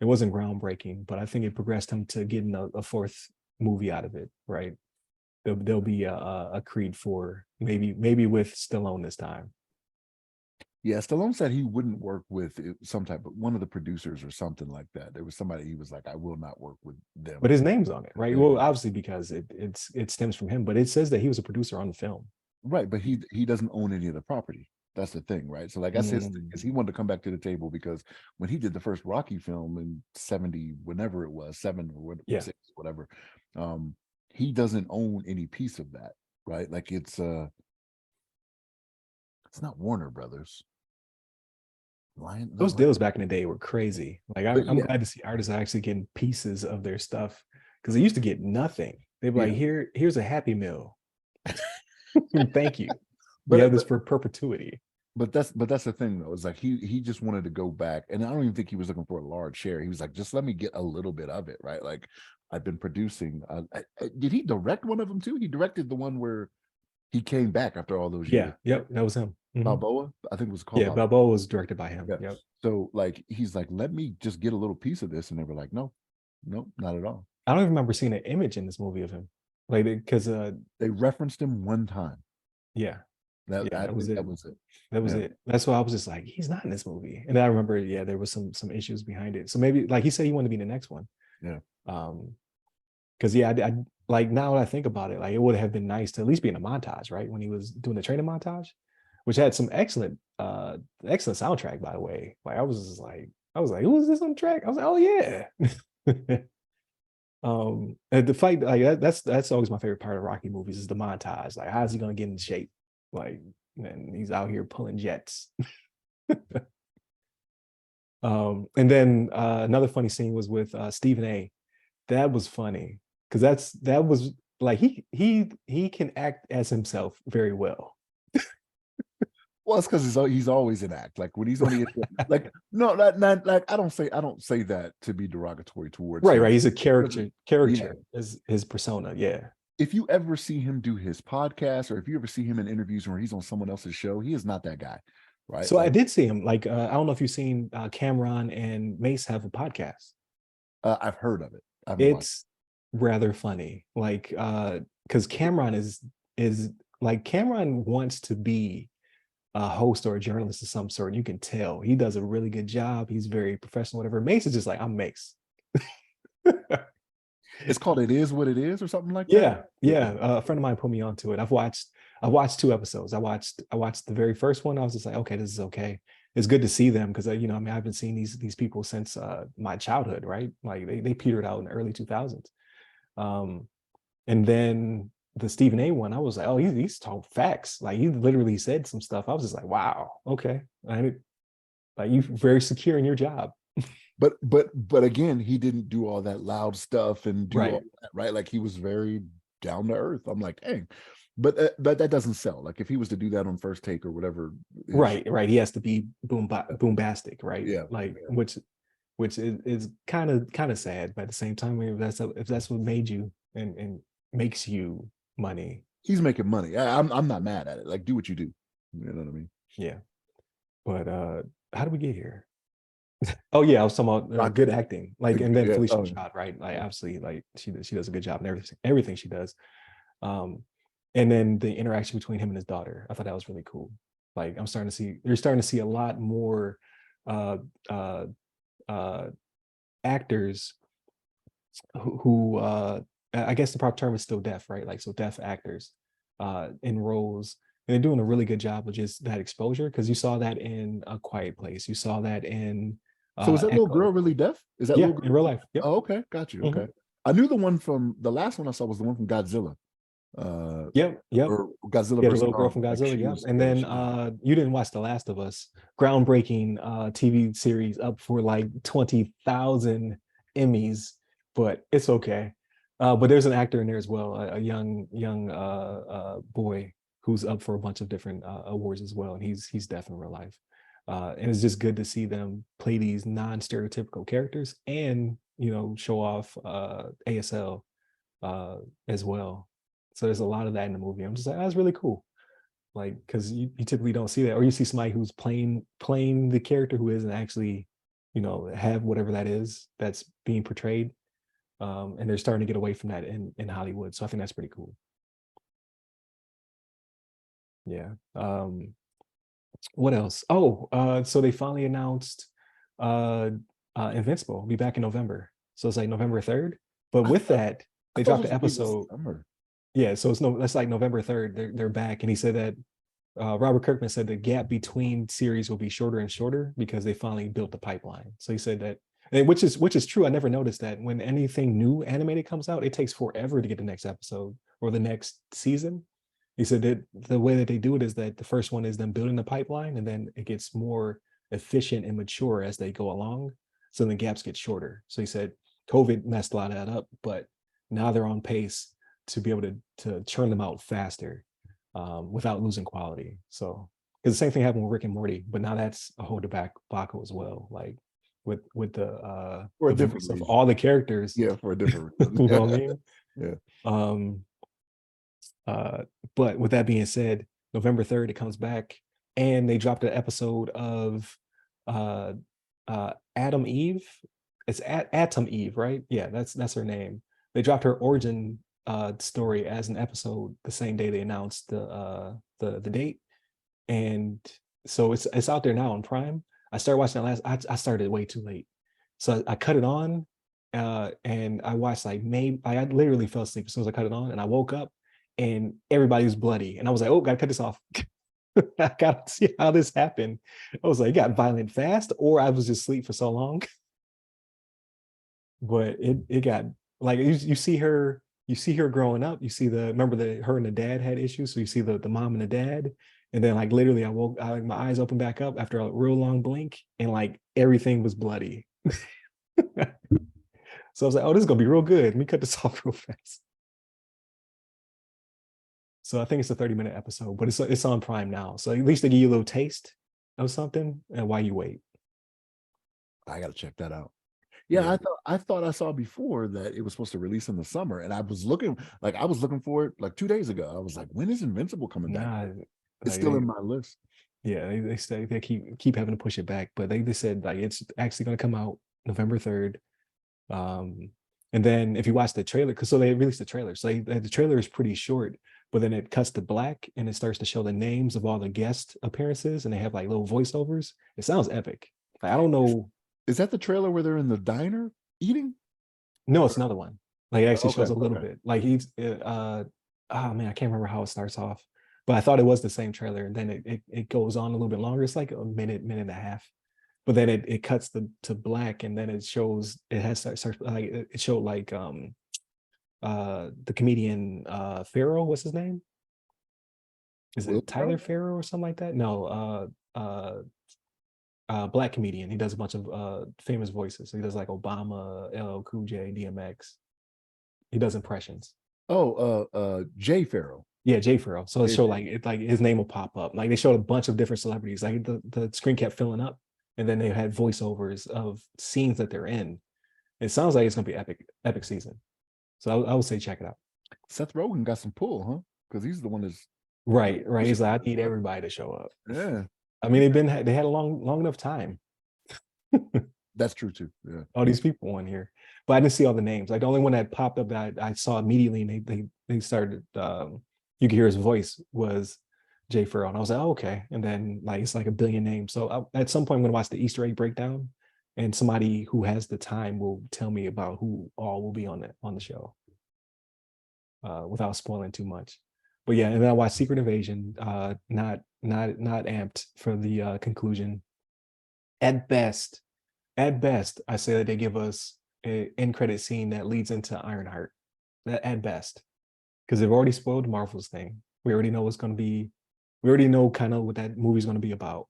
Speaker 1: it wasn't groundbreaking, but I think it progressed him to getting a fourth movie out of it, right? There'll be a Creed 4, maybe with Stallone this time.
Speaker 2: yeah. Stallone said he wouldn't work with some type of one of the producers or something like that. There was somebody he was like, I will not work with them.
Speaker 1: But his name's on it, right?
Speaker 2: Yeah.
Speaker 1: Well, obviously because it stems from him, but it says that he was a producer on the film.
Speaker 2: Right, but he doesn't own any of the property. That's the thing, right? So like that's his thing, because he wanted to come back to the table because when he did the first Rocky film in 70, whenever it was, 7 or 6, whatever, he doesn't own any piece of that, right? Like it's not Warner Brothers. Lion,
Speaker 1: Those
Speaker 2: Lion,
Speaker 1: deals back in the day were crazy. Like
Speaker 2: but
Speaker 1: I'm
Speaker 2: yeah,
Speaker 1: glad to see artists are actually getting pieces of their stuff because they used to get nothing. They'd be like,
Speaker 2: yeah.
Speaker 1: here's a Happy Meal. Thank you. We
Speaker 2: But
Speaker 1: have this for perpetuity.
Speaker 2: that's the thing though. It's like he just wanted to go back, and I don't even think he was looking for a large share. He was like, just let me get a little bit of it, right? Like I've been producing. Did he direct one of them too? He directed the one where he came back after all those years.
Speaker 1: Yeah, yep, that was him.
Speaker 2: Balboa, I think it was called
Speaker 1: Yeah,
Speaker 2: Balboa.
Speaker 1: Balboa was directed by him.
Speaker 2: Yeah.
Speaker 1: Yep.
Speaker 2: So like he's like, let me just get a little piece of this, and they were like, no, no, not at all.
Speaker 1: I don't even remember seeing an image in this movie of him. Like because
Speaker 2: They referenced him one time.
Speaker 1: yeah,
Speaker 2: That
Speaker 1: yeah,
Speaker 2: I
Speaker 1: that was
Speaker 2: think that
Speaker 1: it.
Speaker 2: was it.
Speaker 1: That was
Speaker 2: Yeah.
Speaker 1: it. That's why I was just like, he's not in this movie. And then I remember, yeah, there was some issues behind it. So maybe like he said he wanted to be in the next one.
Speaker 2: Yeah.
Speaker 1: Because yeah, I like now that I think about it, like it would have been nice to at least be in a montage, right? When he was doing the training montage, which had some excellent soundtrack, by the way. Like I was just like, I was like, who is this on track? I was like, oh yeah. And the fight, like that's always my favorite part of Rocky movies is the montage. Like, how's he gonna get in shape? Like, and he's out here pulling jets. And then another funny scene was with Stephen A. That was funny because that was like he can act as himself very well.
Speaker 2: Well, it's because he's always in act. Like when he's on the like no, not like I don't say that to be derogatory towards
Speaker 1: Right,
Speaker 2: him.
Speaker 1: right. He's a
Speaker 2: Yeah.
Speaker 1: character is his persona. Yeah.
Speaker 2: If you ever see him do his podcast, or if you ever see him in interviews where he's on someone else's show, he is not that guy, right?
Speaker 1: So I
Speaker 2: Like
Speaker 1: did see him. Like I don't know if you've seen Cameron and Mace have a podcast.
Speaker 2: I've heard of it. I haven't watched.
Speaker 1: It's rather funny. Like because Cameron is like Cameron wants to be a host or a journalist of some sort. You can tell he does a really good job. He's very professional, whatever. Mace is just like, I'm Mace.
Speaker 2: It's called "It Is What It Is" or something like that.
Speaker 1: Yeah, yeah. A friend of mine put me onto it. I watched 2 episodes. I watched the very first one. I was just like, okay, this is okay. It's good to see them because you know, I mean, I've been seeing these people since my childhood, right? Like they petered out in the early 2000s. And then the Stephen A one, I was like, oh, he's talking facts. Like he literally said some stuff. I was just like, wow, okay. Like you very secure in your job.
Speaker 2: But again, he didn't do all that loud stuff and do
Speaker 1: Right.
Speaker 2: all that, right? Like he was very down to earth. I'm like, dang, but that doesn't sell. Like if he was to do that on First Take or whatever,
Speaker 1: Right, right. He has to be boombastic, right?
Speaker 2: yeah,
Speaker 1: Like
Speaker 2: yeah.
Speaker 1: which is kind of sad, but at the same time, if that's what made you and makes you money,
Speaker 2: He's making money. I'm not mad at it. Like do what you do. You know what I mean?
Speaker 1: yeah. But how do we get here? Oh yeah, I was talking about good acting, like, and then
Speaker 2: Yeah.
Speaker 1: Felicia
Speaker 2: Oh,
Speaker 1: Rashad, right? Like absolutely, like she does a good job in everything she does. Um, and then the interaction between him and his daughter, I thought that was really cool. Like you're starting to see a lot more uh uh uh actors who I guess the proper term is still deaf, right? Like so deaf actors in roles. And they're doing a really good job of just that exposure because you saw that in A Quiet Place. You saw that in
Speaker 2: so is that little
Speaker 1: Echo.
Speaker 2: girl really deaf? Is that
Speaker 1: Yeah,
Speaker 2: little
Speaker 1: in
Speaker 2: girl?
Speaker 1: real life. Yep.
Speaker 2: Oh, okay, got you.
Speaker 1: Hmm.
Speaker 2: Okay, I knew the one from the last one I saw was the one from Godzilla,
Speaker 1: Yep. Yep.
Speaker 2: or Godzilla
Speaker 1: Yeah, the
Speaker 2: versus
Speaker 1: little girl
Speaker 2: Kong.
Speaker 1: from
Speaker 2: Like
Speaker 1: Godzilla.
Speaker 2: she
Speaker 1: Yep.
Speaker 2: was,
Speaker 1: And
Speaker 2: yeah,
Speaker 1: then
Speaker 2: she was.
Speaker 1: you didn't watch The Last of Us, groundbreaking TV series up for like 20,000 Emmys, but it's okay. But there's an actor in there as well, a young boy who's up for a bunch of different awards as well, and he's deaf in real life. And it's just good to see them play these non-stereotypical characters and show off ASL as well. So there's a lot of that in the movie. I'm just like, that's really cool. Like, because you typically don't see that, or you see somebody who's playing the character who isn't actually, have whatever that is that's being portrayed. And they're starting to get away from that in Hollywood. So I think that's pretty cool. Yeah. What else? Oh, so they finally announced Invincible will be back in November. So it's like November 3rd. But
Speaker 2: I
Speaker 1: with
Speaker 2: thought
Speaker 1: that,
Speaker 2: I
Speaker 1: they
Speaker 2: thought
Speaker 1: dropped
Speaker 2: this
Speaker 1: the
Speaker 2: would be this
Speaker 1: episode.
Speaker 2: summer.
Speaker 1: Yeah, so that's like November 3rd. They're back. And he said that Robert Kirkman said the gap between series will be shorter and shorter because they finally built the pipeline. So he said that, and which is true. I never noticed that when anything new animated comes out, it takes forever to get the next episode or the next season. He said that the way that they do it is that the first one is them building the pipeline, and then it gets more efficient and mature as they go along. So the gaps get shorter. So he said COVID messed a lot of that up, but now they're on pace to be able to churn them out faster without losing quality. So because the same thing happened with Rick and Morty, but now that's a whole debacle as well. Like with
Speaker 2: For a
Speaker 1: the
Speaker 2: different
Speaker 1: voice of
Speaker 2: reason.
Speaker 1: all the characters,
Speaker 2: Yeah, for a different reason.
Speaker 1: you know what I mean?
Speaker 2: Yeah.
Speaker 1: Um, but with that being said, November 3rd, it comes back, and they dropped an episode of uh Adam Eve. It's Atom Eve, right? Yeah, that's her name. They dropped her origin story as an episode the same day they announced the date. And so it's out there now on Prime. I started watching that I started way too late. So I cut it on and I watched like maybe I literally fell asleep as soon as I cut it on, and I woke up and everybody was bloody. And I was like, oh, gotta cut this off. I got to see how this happened. I was like, it got violent fast, or I was just asleep for so long. But it got like you see her, you see her growing up. You see the remember the her and the dad had issues. So you see the mom and the dad, and then like literally I woke, my eyes opened back up after a real long blink, and like everything was bloody. So I was like, oh, this is gonna be real good. Let me cut this off real fast. So I think it's a 30-minute episode, but it's on Prime now. So at least they give you a little taste of something and while you wait.
Speaker 2: I got to check that out. Yeah,
Speaker 1: Yeah.
Speaker 2: I thought I saw before that it was supposed to release in the summer, and I was looking for it like 2 days ago. I was like, when is Invincible coming back?
Speaker 1: Nah,
Speaker 2: It's
Speaker 1: like
Speaker 2: still in my list.
Speaker 1: yeah, they say they keep having to push it back, but they said like it's actually gonna come out November 3rd. And then if you watch the trailer, because so they released the trailer, so the trailer is pretty short, but then it cuts to black and it starts to show the names of all the guest appearances, and they have like little voiceovers. It sounds epic. Like, I don't know.
Speaker 2: Is that the trailer where they're in the diner eating?
Speaker 1: No, it's another one. Like, it actually
Speaker 2: Okay,
Speaker 1: shows a little
Speaker 2: okay.
Speaker 1: bit. Like oh man, I can't remember how it starts off, but I thought it was the same trailer, and then it goes on a little bit longer. It's like a minute and a half, but then it cuts to black, and then it shows it has starts like it showed like the comedian Farrow, what's his name? Is
Speaker 2: Will
Speaker 1: it Tyler
Speaker 2: Ferrell?
Speaker 1: Farrow or something like that? No, black comedian. He does a bunch of famous voices. He does like Obama, LL Cool J, DMX. He does impressions.
Speaker 2: Jay Farrell.
Speaker 1: Yeah, Jay Farrell. So it
Speaker 2: Jay
Speaker 1: showed
Speaker 2: Farrell.
Speaker 1: like it like his name will pop up. Like they showed a bunch of different celebrities. Like the screen kept filling up, and then they had voiceovers of scenes that they're in. It sounds like it's gonna be epic season. So I would say check it out.
Speaker 2: Seth Rogen got some pull, huh? Because he's the one that's
Speaker 1: Right.
Speaker 2: pushing
Speaker 1: He's like, I
Speaker 2: it.
Speaker 1: need everybody to show up.
Speaker 2: Yeah,
Speaker 1: I mean, they had a long enough time.
Speaker 2: that's true too. Yeah.
Speaker 1: All these people on here, but I didn't see all the names. Like the only one that popped up that I saw immediately, and they started. You could hear his voice was Jay Farrell, and I was like, oh, okay. And then like it's like a billion names. So at some point, I'm gonna watch the Easter egg breakdown, and somebody who has the time will tell me about who all will be on the show, without spoiling too much. But yeah, and then I watched Secret Invasion. Not amped for the conclusion. At best, I say that they give us an end credit scene that leads into Ironheart. At best, because they've already spoiled Marvel's thing. We already know what's going to be. We already know kind of what that movie's going to be about.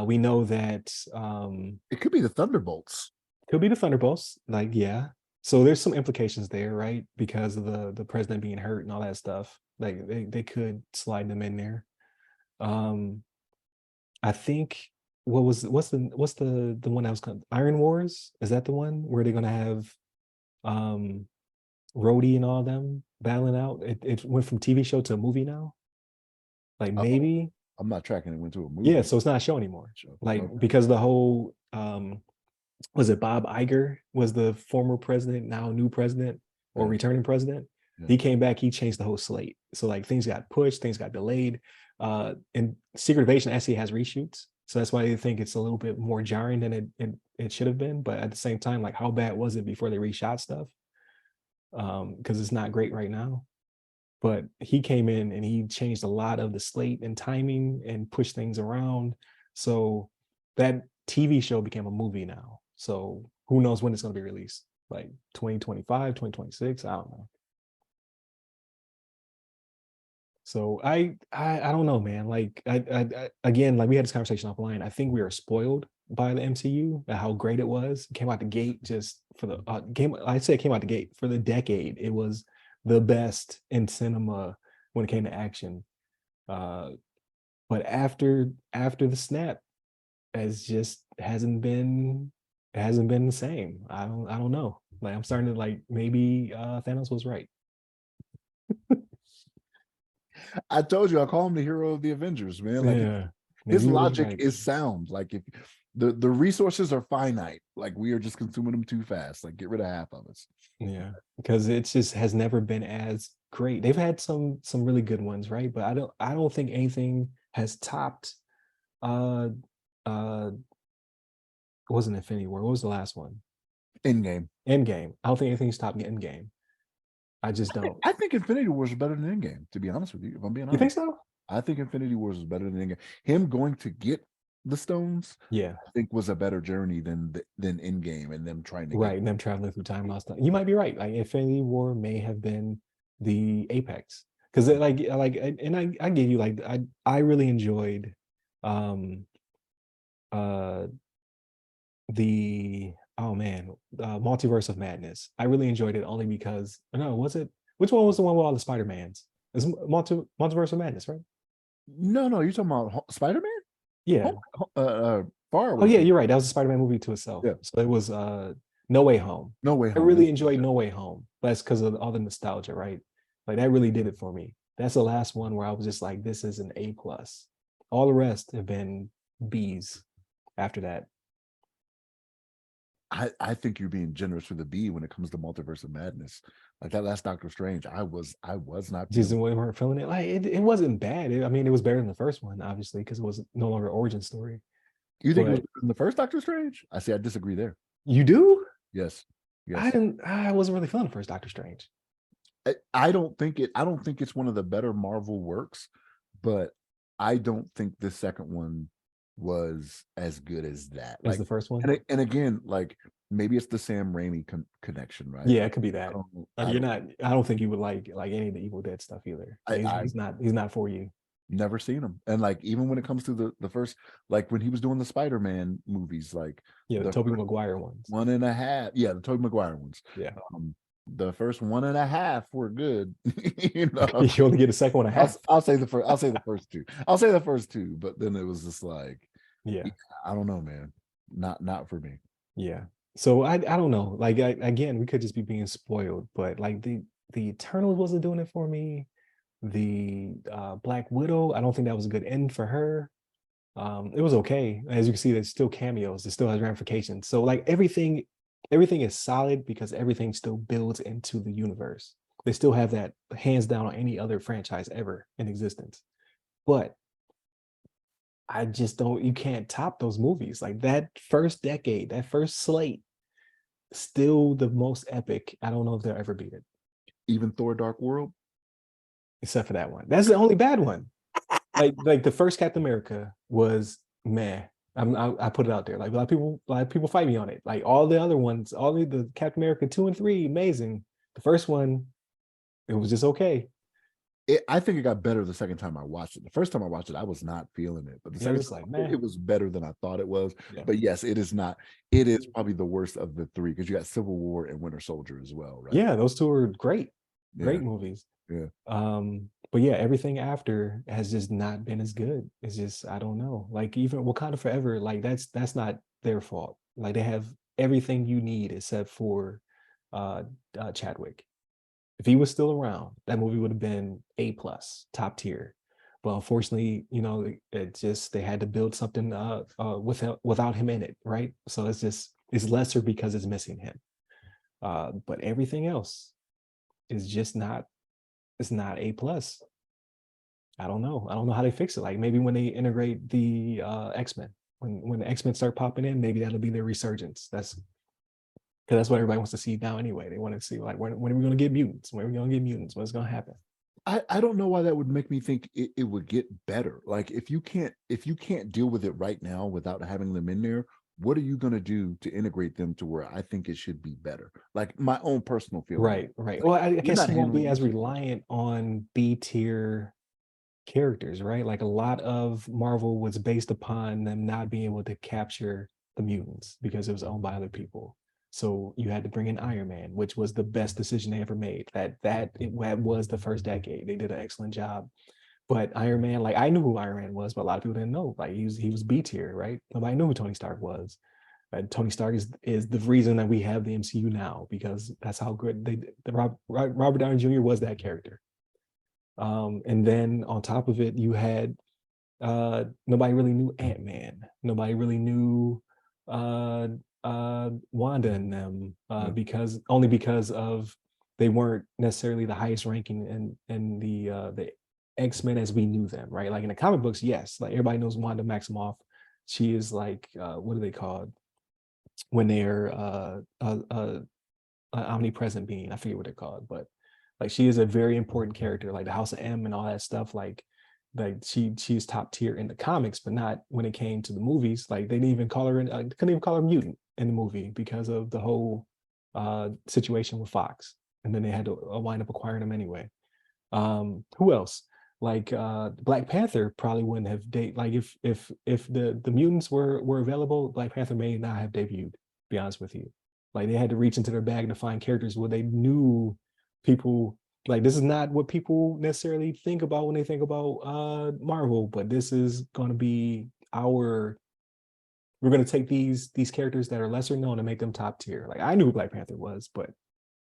Speaker 1: We know that
Speaker 2: It could be the Thunderbolts.
Speaker 1: could be the Thunderbolts. Like, yeah. So there's some implications there, right? Because of the president being hurt and all that stuff. Like they could slide them in there. Um, I think what's the one that was called Iron Wars? Is that the one where they're gonna have um Rhodey and all of them battling out? It went from TV show to a movie now. Like
Speaker 2: Oh,
Speaker 1: maybe,
Speaker 2: I'm not tracking it. Went to a
Speaker 1: yeah.
Speaker 2: movie
Speaker 1: So it's not a show anymore.
Speaker 2: show.
Speaker 1: Like
Speaker 2: Okay.
Speaker 1: because the whole was it Bob Iger was the former president, now new president or
Speaker 2: Yeah.
Speaker 1: returning president.
Speaker 2: Yeah.
Speaker 1: He came back, he changed the whole slate. So like things got pushed, things got delayed. And Secret Invasion actually has reshoots. So that's why they think it's a little bit more jarring than it should have been. But at the same time, like how bad was it before they reshot stuff? Because it's not great right now. But he came in and he changed a lot of the slate and timing and pushed things around. So that TV show became a movie now. So who knows when it's going to be released? Like 2025, 2026? I don't know. So I don't know, man. Like I again, like we had this conversation offline. I think we are spoiled by the MCU and how great it was. It came out the gate just for the game. I'd say it came out the gate for the decade. It was the best in cinema when it came to action. Uh, but after the snap, has just hasn't been the same. I don't know. Like I'm starting to like maybe Thanos was right.
Speaker 2: I told you I call him the hero of the Avengers, man. Like
Speaker 1: Yeah, maybe
Speaker 2: his
Speaker 1: he was
Speaker 2: logic
Speaker 1: right.
Speaker 2: is sound. Like if the resources are finite, like we are just consuming them too fast. Like get rid of half of us.
Speaker 1: Yeah, because it just has never been as great. They've had some really good ones, right? But I don't think anything has topped uh uh it wasn't Infinity War. What was the last one?
Speaker 2: Endgame.
Speaker 1: Endgame. I don't think anything's topped Endgame. I just don't.
Speaker 2: I think Infinity Wars are better than Endgame, to be honest with you, if I'm being
Speaker 1: You think
Speaker 2: honest.
Speaker 1: so?
Speaker 2: I think Infinity Wars was better than Endgame. Him going to get the stones,
Speaker 1: Yeah,
Speaker 2: I think was a better journey than Endgame and them trying to get.
Speaker 1: right. And them traveling through time and all stuff. You might be right. Like Infinity War may have been the apex because and I give you like I really enjoyed um uh the oh man Multiverse of Madness. I really enjoyed it only because no, was it which one was the one with all the Spider-Mans? It's Multiverse of Madness, right?
Speaker 2: No, you're talking about Spider-Man?
Speaker 1: Yeah.
Speaker 2: Home, Far
Speaker 1: Oh
Speaker 2: Away
Speaker 1: yeah,
Speaker 2: from.
Speaker 1: you're right. That was a Spider-Man movie to itself.
Speaker 2: Yeah,
Speaker 1: So it was No Way Home.
Speaker 2: No Way
Speaker 1: I
Speaker 2: Home.
Speaker 1: really
Speaker 2: That's
Speaker 1: enjoyed No Way Home. That's because of all the nostalgia, right? Like that really did it for me. That's the last one where I was just like, this is an A plus. All the rest have been B's after that.
Speaker 2: I think you're being generous with the B when it comes to Multiverse of Madness. Like that last Doctor Strange, I was not
Speaker 1: Just
Speaker 2: feeling.
Speaker 1: we weren't feeling it. Like it wasn't bad. I mean, it was better than the first one, obviously, because it was no longer origin story.
Speaker 2: You think it was
Speaker 1: But
Speaker 2: better than the first Doctor Strange? I disagree there.
Speaker 1: you do?
Speaker 2: Yes, yes.
Speaker 1: I wasn't really feeling the first Doctor Strange.
Speaker 2: I don't think it. I don't think it's one of the better Marvel works, but I don't think the second one was as good as that.
Speaker 1: As
Speaker 2: Like,
Speaker 1: the first one.
Speaker 2: and again, like maybe it's the Sam Raimi connection, right?
Speaker 1: Yeah,
Speaker 2: Like,
Speaker 1: it could be
Speaker 2: I
Speaker 1: that.
Speaker 2: don't,
Speaker 1: Like
Speaker 2: I
Speaker 1: you're
Speaker 2: don't,
Speaker 1: not. I don't think you would like any of the Evil Dead stuff either. Like,
Speaker 2: I
Speaker 1: he's not. He's not for you.
Speaker 2: never seen him. And like even when it comes to the first, like when he was doing the Spider-Man movies, like
Speaker 1: Yeah, the
Speaker 2: the
Speaker 1: Tobey
Speaker 2: first
Speaker 1: Maguire ones.
Speaker 2: one and a half, yeah, the Tobey Maguire ones.
Speaker 1: Yeah,
Speaker 2: Um, the first one and a half were good. you know,
Speaker 1: you only get a second one and a half.
Speaker 2: I'll say the first. I'll say the first two. I'll say the first two, but then it was just like, yeah,
Speaker 1: Yeah,
Speaker 2: I don't know, man. Not for me.
Speaker 1: yeah. So I don't know. Like again, we could just be being spoiled, but like the Eternals wasn't doing it for me. The Black Widow, I don't think that was a good end for her. It was okay. As you can see, there's still cameos. It still has ramifications. So like everything is solid because everything still builds into the universe. They still have that hands down on any other franchise ever in existence. But I just don't, you can't top those movies. Like that first decade, that first slate, still the most epic. I don't know if they'll ever beat it,
Speaker 2: Even Thor: Dark World.
Speaker 1: except for that one. That's the only bad one. Like the first Captain America was meh. I put it out there. Like a lot of people fight me on it. Like all the other ones, all the Captain America 2 and 3, amazing. The first one, it was just okay.
Speaker 2: I think it got better the second time I watched it. The first time I watched it, I was not feeling it, but the
Speaker 1: Yeah, it
Speaker 2: second
Speaker 1: was
Speaker 2: time
Speaker 1: like meh.
Speaker 2: it was better than I thought it was.
Speaker 1: Yeah,
Speaker 2: But yes, it is not. It is probably the worst of the three because you got Civil War and Winter Soldier as well, right?
Speaker 1: yeah, those two are great,
Speaker 2: Yeah,
Speaker 1: great movies.
Speaker 2: yeah.
Speaker 1: But yeah, everything after has just not been as good. It's just I don't know. Like even Wakanda Forever, like that's not their fault. Like they have everything you need except for uh, Chadwick. If he was still around, that movie would have been A plus, top tier. But unfortunately, it just they had to build something without him in it, right? So it's lesser because it's missing him. But everything else is just not it's not A plus. I don't know. I don't know how they fix it. Like maybe when they integrate the X-Men, when the X-Men start popping in, maybe that'll be their resurgence. That's because that's what everybody wants to see now anyway. They want to see like when are we going to get mutants? When are we going to get mutants? What's going to happen?
Speaker 2: I don't know why that would make me think it would get better. Like if you can't deal with it right now without having them in there, what are you going to do to integrate them to where I think it should be better? Like my own personal feeling.
Speaker 1: Right, right.
Speaker 2: Like,
Speaker 1: Well, I
Speaker 2: you're
Speaker 1: guess
Speaker 2: not
Speaker 1: you won't be
Speaker 2: handling
Speaker 1: as
Speaker 2: this well.
Speaker 1: reliant on B tier characters, right? Like a lot of Marvel was based upon them not being able to capture the mutants because it was owned by other people. So you had to bring in Iron Man, which was the best decision they ever made. That was the first decade. They did an excellent job. But Iron Man, like I knew who Iron Man was, but a lot of people didn't know. Like he was B tier, right? Nobody knew who Tony Stark was. Tony Stark is the reason that we have the MCU now because that's how good Robert Downey Jr. was that character. And then on top of it, you had nobody really knew Ant-Man. Nobody really knew uh, Wanda and them
Speaker 2: Yeah.
Speaker 1: because of they weren't necessarily the highest ranking in the X-Men as we knew them, right? Like in the comic books, yes, like everybody knows Wanda Maximoff. She is like what are they called when they're omnipresent being? I forget what they're called, but like she is a very important character, like the House of M and all that stuff. Like Like she's top tier in the comics, but not when it came to the movies. Like they didn't even call her, couldn't even call her mutant in the movie because of the whole situation with Fox. And then they had to wind up acquiring them anyway. Who else? Like Black Panther probably wouldn't have like if the mutants were available, Black Panther may not have debuted, to be honest with you. Like they had to reach into their bag to find characters where they knew people, like this is not what people necessarily think about when they think about Marvel, but this is going to be our, we're going to take these characters that are lesser known and make them top tier. Like I knew who Black Panther was, but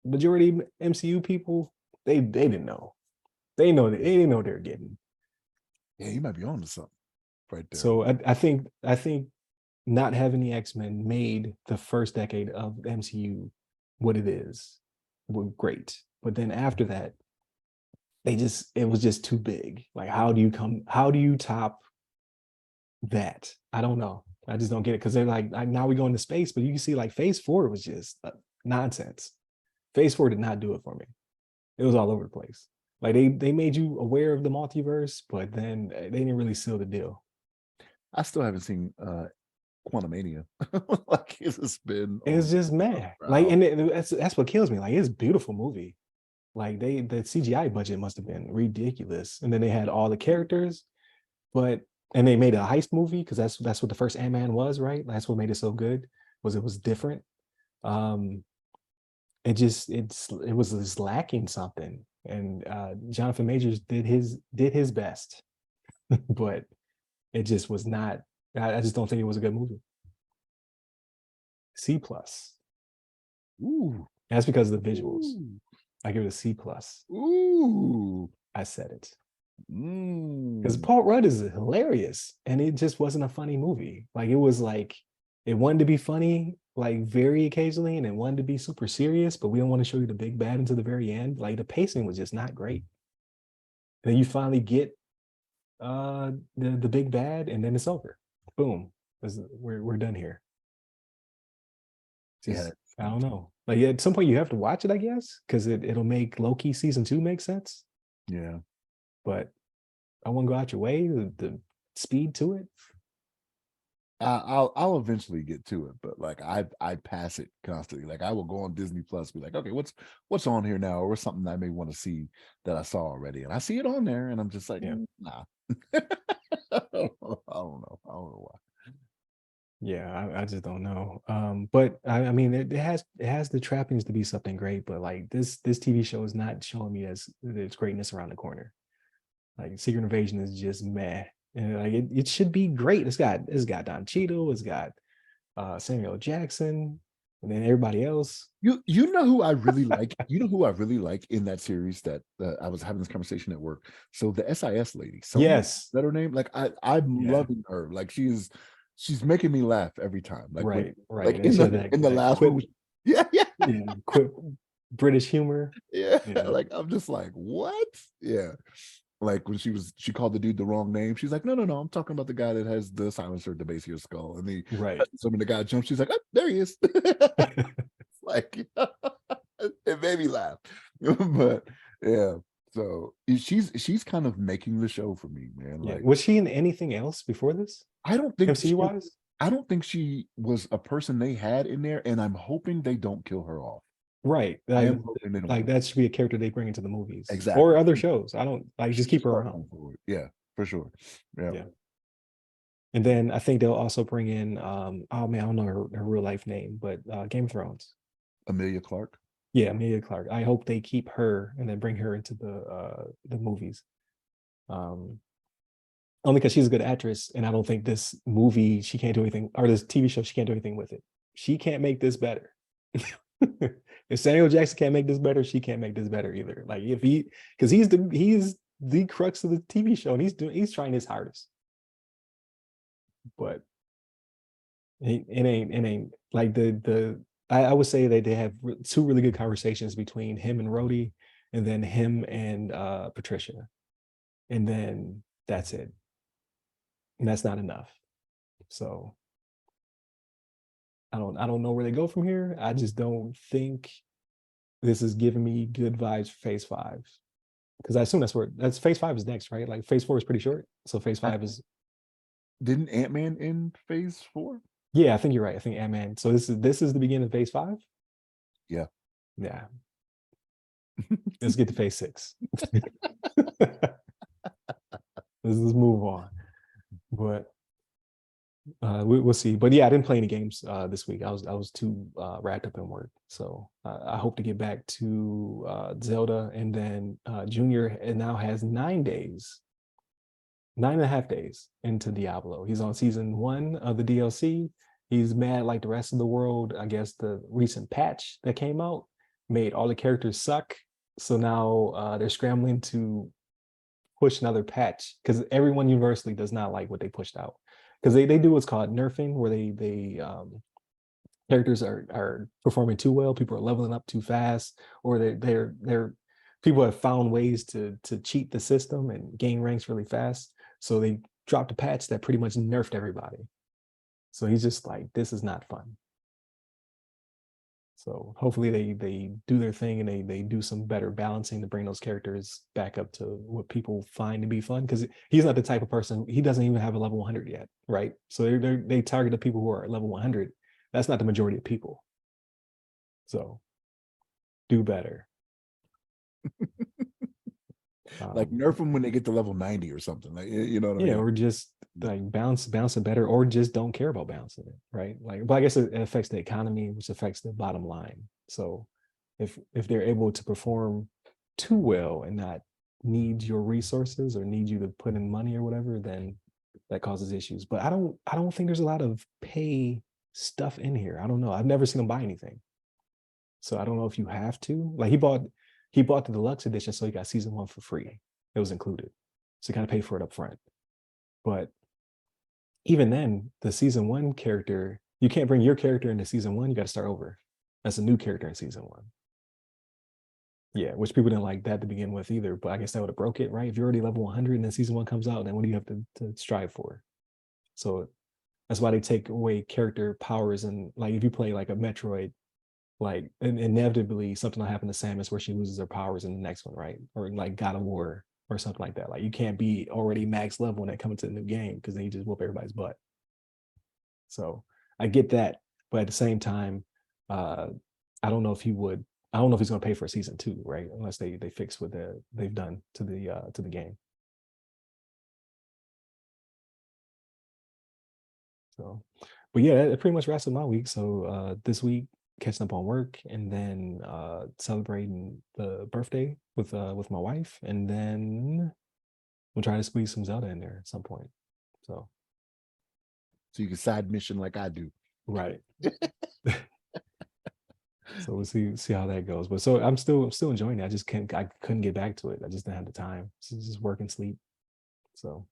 Speaker 1: majority MCU people, they didn't know. They know that they didn't know what they're getting.
Speaker 2: Yeah, you might be on to something right there.
Speaker 1: So I think not having the X-Men made the first decade of the MCU what it is, were great. But then after that, it was just too big. Like how do you top that? I don't know. I just don't get it because they're like now we go into space, but you can see like Phase 4 was just nonsense. Phase 4 did not do it for me. It was all over the place. Like they made you aware of the multiverse, but then they didn't really seal the deal.
Speaker 2: I still haven't seen Quantumania. Like it's been
Speaker 1: It's just mad. Like, and that's what kills me. Like, it's a beautiful movie. Like the CGI budget must have been ridiculous, and then they had all the characters, but and they made a heist movie because that's what the first Ant-Man was, right? That's what made it so good, was it was different. Um, it was just lacking something, and Jonathan Majors did his best, but it just was not. I just don't think it was a good movie. C plus.
Speaker 2: Ooh.
Speaker 1: That's because of the visuals.
Speaker 2: Ooh.
Speaker 1: I give it a C plus.
Speaker 2: Ooh.
Speaker 1: I said it. Because
Speaker 2: Mm.
Speaker 1: Paul Rudd is hilarious, and it just wasn't a funny movie. Like it was like it wanted to be funny, like very occasionally, and it wanted to be super serious, but we don't want to show you the big bad until the very end. Like the pacing was just not great. And then you finally get the big bad, and then it's over. Boom. We're done here.
Speaker 2: Yeah.
Speaker 1: Just I don't know. Like at some point you have to watch it, I guess, because it'll make Loki season 2 make sense.
Speaker 2: Yeah.
Speaker 1: But I won't go out your way, the speed to it.
Speaker 2: I'll eventually get to it, but like I pass it constantly. Like I will go on Disney Plus, be like, okay, what's on here now, or something I may want to see that I saw already, and I see it on there, and I'm just like,
Speaker 1: Yeah.
Speaker 2: nah. I don't know. I don't know why.
Speaker 1: Yeah, I just don't know. But I mean, it has the trappings to be something great, but like this TV show is not showing me as its greatness around the corner. Like Secret Invasion is just meh, and like it should be great. It's got Don Cheadle, it's got Samuel Jackson, and then everybody else.
Speaker 2: You know who I really like? You know who I really like in that series that I was having this conversation at work. So the SIS lady, Sonya,
Speaker 1: Yes,
Speaker 2: is that her name? Like I'm
Speaker 1: yeah,
Speaker 2: loving her. Like she's making me laugh every time. Like
Speaker 1: right.
Speaker 2: like
Speaker 1: And she had
Speaker 2: in the
Speaker 1: that
Speaker 2: last one, yeah, yeah,
Speaker 1: yeah, quip British humor.
Speaker 2: yeah.
Speaker 1: Yeah,
Speaker 2: Like I'm just like, what? Yeah. Like when she called the dude the wrong name. She's like, no, I'm talking about the guy that has the silencer at the base of your skull. And he
Speaker 1: right.
Speaker 2: so when the guy jumps, she's like, oh, there he is. Like it made me laugh. But yeah, so she's kind of making the show for me, man.
Speaker 1: Yeah.
Speaker 2: Like
Speaker 1: Was she in anything else before this?
Speaker 2: I don't think
Speaker 1: MCU wise?
Speaker 2: I don't think she was a person they had in there, and I'm hoping they don't kill her off.
Speaker 1: Right.
Speaker 2: I am hoping they don't
Speaker 1: Like
Speaker 2: kill
Speaker 1: that should be a character they bring into the movies or
Speaker 2: exactly.
Speaker 1: other shows. I don't like just keep her
Speaker 2: Start
Speaker 1: around.
Speaker 2: going forward. Yeah, for sure. Yeah.
Speaker 1: Yeah. And then I think they'll also bring in oh man, I don't know her real life name, but Game of Thrones.
Speaker 2: Emilia Clarke.
Speaker 1: Yeah, Emilia Clarke. I hope they keep her and then bring her into the movies. Only because she's a good actress, and I don't think this movie she can't do anything, or this TV show she can't do anything with it. She can't make this better. If Samuel Jackson can't make this better, she can't make this better either. Like if because he's the crux of the TV show, and he's trying his hardest, but it ain't like I would say that they have two really good conversations between him and Rhodey, and then him and Patricia, and then that's it, and that's not enough. So I don't know where they go from here. I just don't think this is giving me good vibes for Phase 5. because I assume that's phase 5 is next, right? Like phase 4 is pretty short, so phase 5 is.
Speaker 2: Didn't Ant-Man end phase 4?
Speaker 1: Yeah, I think you're right. I think Ant-Man. So this is the beginning of phase 5.
Speaker 2: Yeah.
Speaker 1: Yeah. Let's get to phase 6. Let's move on. But we'll see. But yeah, I didn't play any games this week. I was too wrapped up in work. So I hope to get back to Zelda, and then Junior now has 9.5 days into Diablo. He's on season 1 of the DLC. He's mad like the rest of the world. I guess the recent patch that came out made all the characters suck. So now they're scrambling to push another patch because everyone universally does not like what they pushed out. Because they do what's called nerfing, where they characters are performing too well, people are leveling up too fast, or they're people have found ways to cheat the system and gain ranks really fast. So they dropped a patch that pretty much nerfed everybody. So he's just like, this is not fun. So hopefully they do their thing, and they do some better balancing to bring those characters back up to what people find to be fun. Because he's not the type of person, he doesn't even have a level 100 yet, right? So they target the people who are at level 100. That's not the majority of people. So do better.
Speaker 2: Like nerf them when they get to level 90 or something. Like, you know what I mean?
Speaker 1: Or just like bounce it better, or just don't care about bouncing it, right? Like, but I guess it affects the economy, which affects the bottom line. So if they're able to perform too well and not need your resources or need you to put in money or whatever, then that causes issues. But I don't think there's a lot of pay stuff in here. I don't know. I've never seen them buy anything. So I don't know if you have to. Like he bought the deluxe edition, so he got season 1 for free. It was included. So you kind of pay for it up front. But even then, the season 1 character, you can't bring your character into season 1. You got to start over. That's a new character in season 1. Yeah, which people didn't like that to begin with either. But I guess that would have broke it, right? If you're already level 100 and then season 1 comes out, then what do you have to strive for? So that's why they take away character powers. And like if you play like a Metroid, like inevitably something will happen to Samus where she loses her powers in the next one, right? Or like God of War or something like that. Like you can't be already max level when they come into the new game, because then you just whoop everybody's butt. So I get that, but at the same time, I don't know if he would. I don't know if he's going to pay for a season 2, right? Unless they fix what they've done to the game. So, but yeah, it pretty much wraps up my week. So this week, catching up on work, and then celebrating the birthday with my wife, and then we'll try to squeeze some Zelda in there at some point. So
Speaker 2: you can side mission like I do.
Speaker 1: Right. So we'll see how that goes. But so I'm still enjoying it. I couldn't get back to it. I just didn't have the time. So just work and sleep. So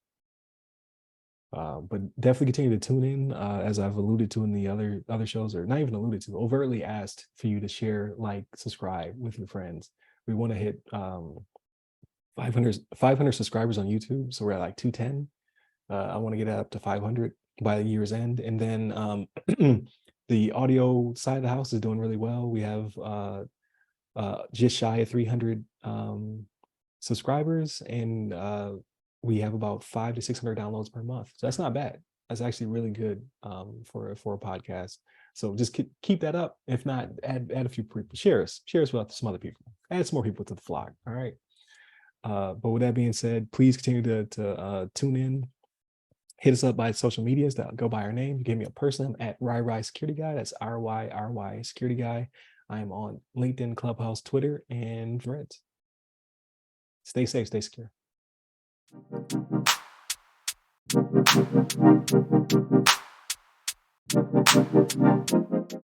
Speaker 1: but definitely continue to tune in, as I've alluded to in the other shows, or not even alluded to, overtly asked for you to share, like, subscribe with your friends. We want to hit 500 subscribers on YouTube. So we're at like 210. I want to get that up to 500 by the year's end. And then the audio side of the house is doing really well. We have just shy of 300 subscribers, and we have about 500 to 600 downloads per month. So that's not bad. That's actually really good for a podcast. So just keep that up. If not, add a few people. Share us with some other people. Add some more people to the flock. All right. But with that being said, please continue to tune in. Hit us up by social medias that go by our name. You give me a person at RyRy Security Guy. That's RYRY Security Guy. I am on LinkedIn, Clubhouse, Twitter, and Threads. Stay safe, stay secure.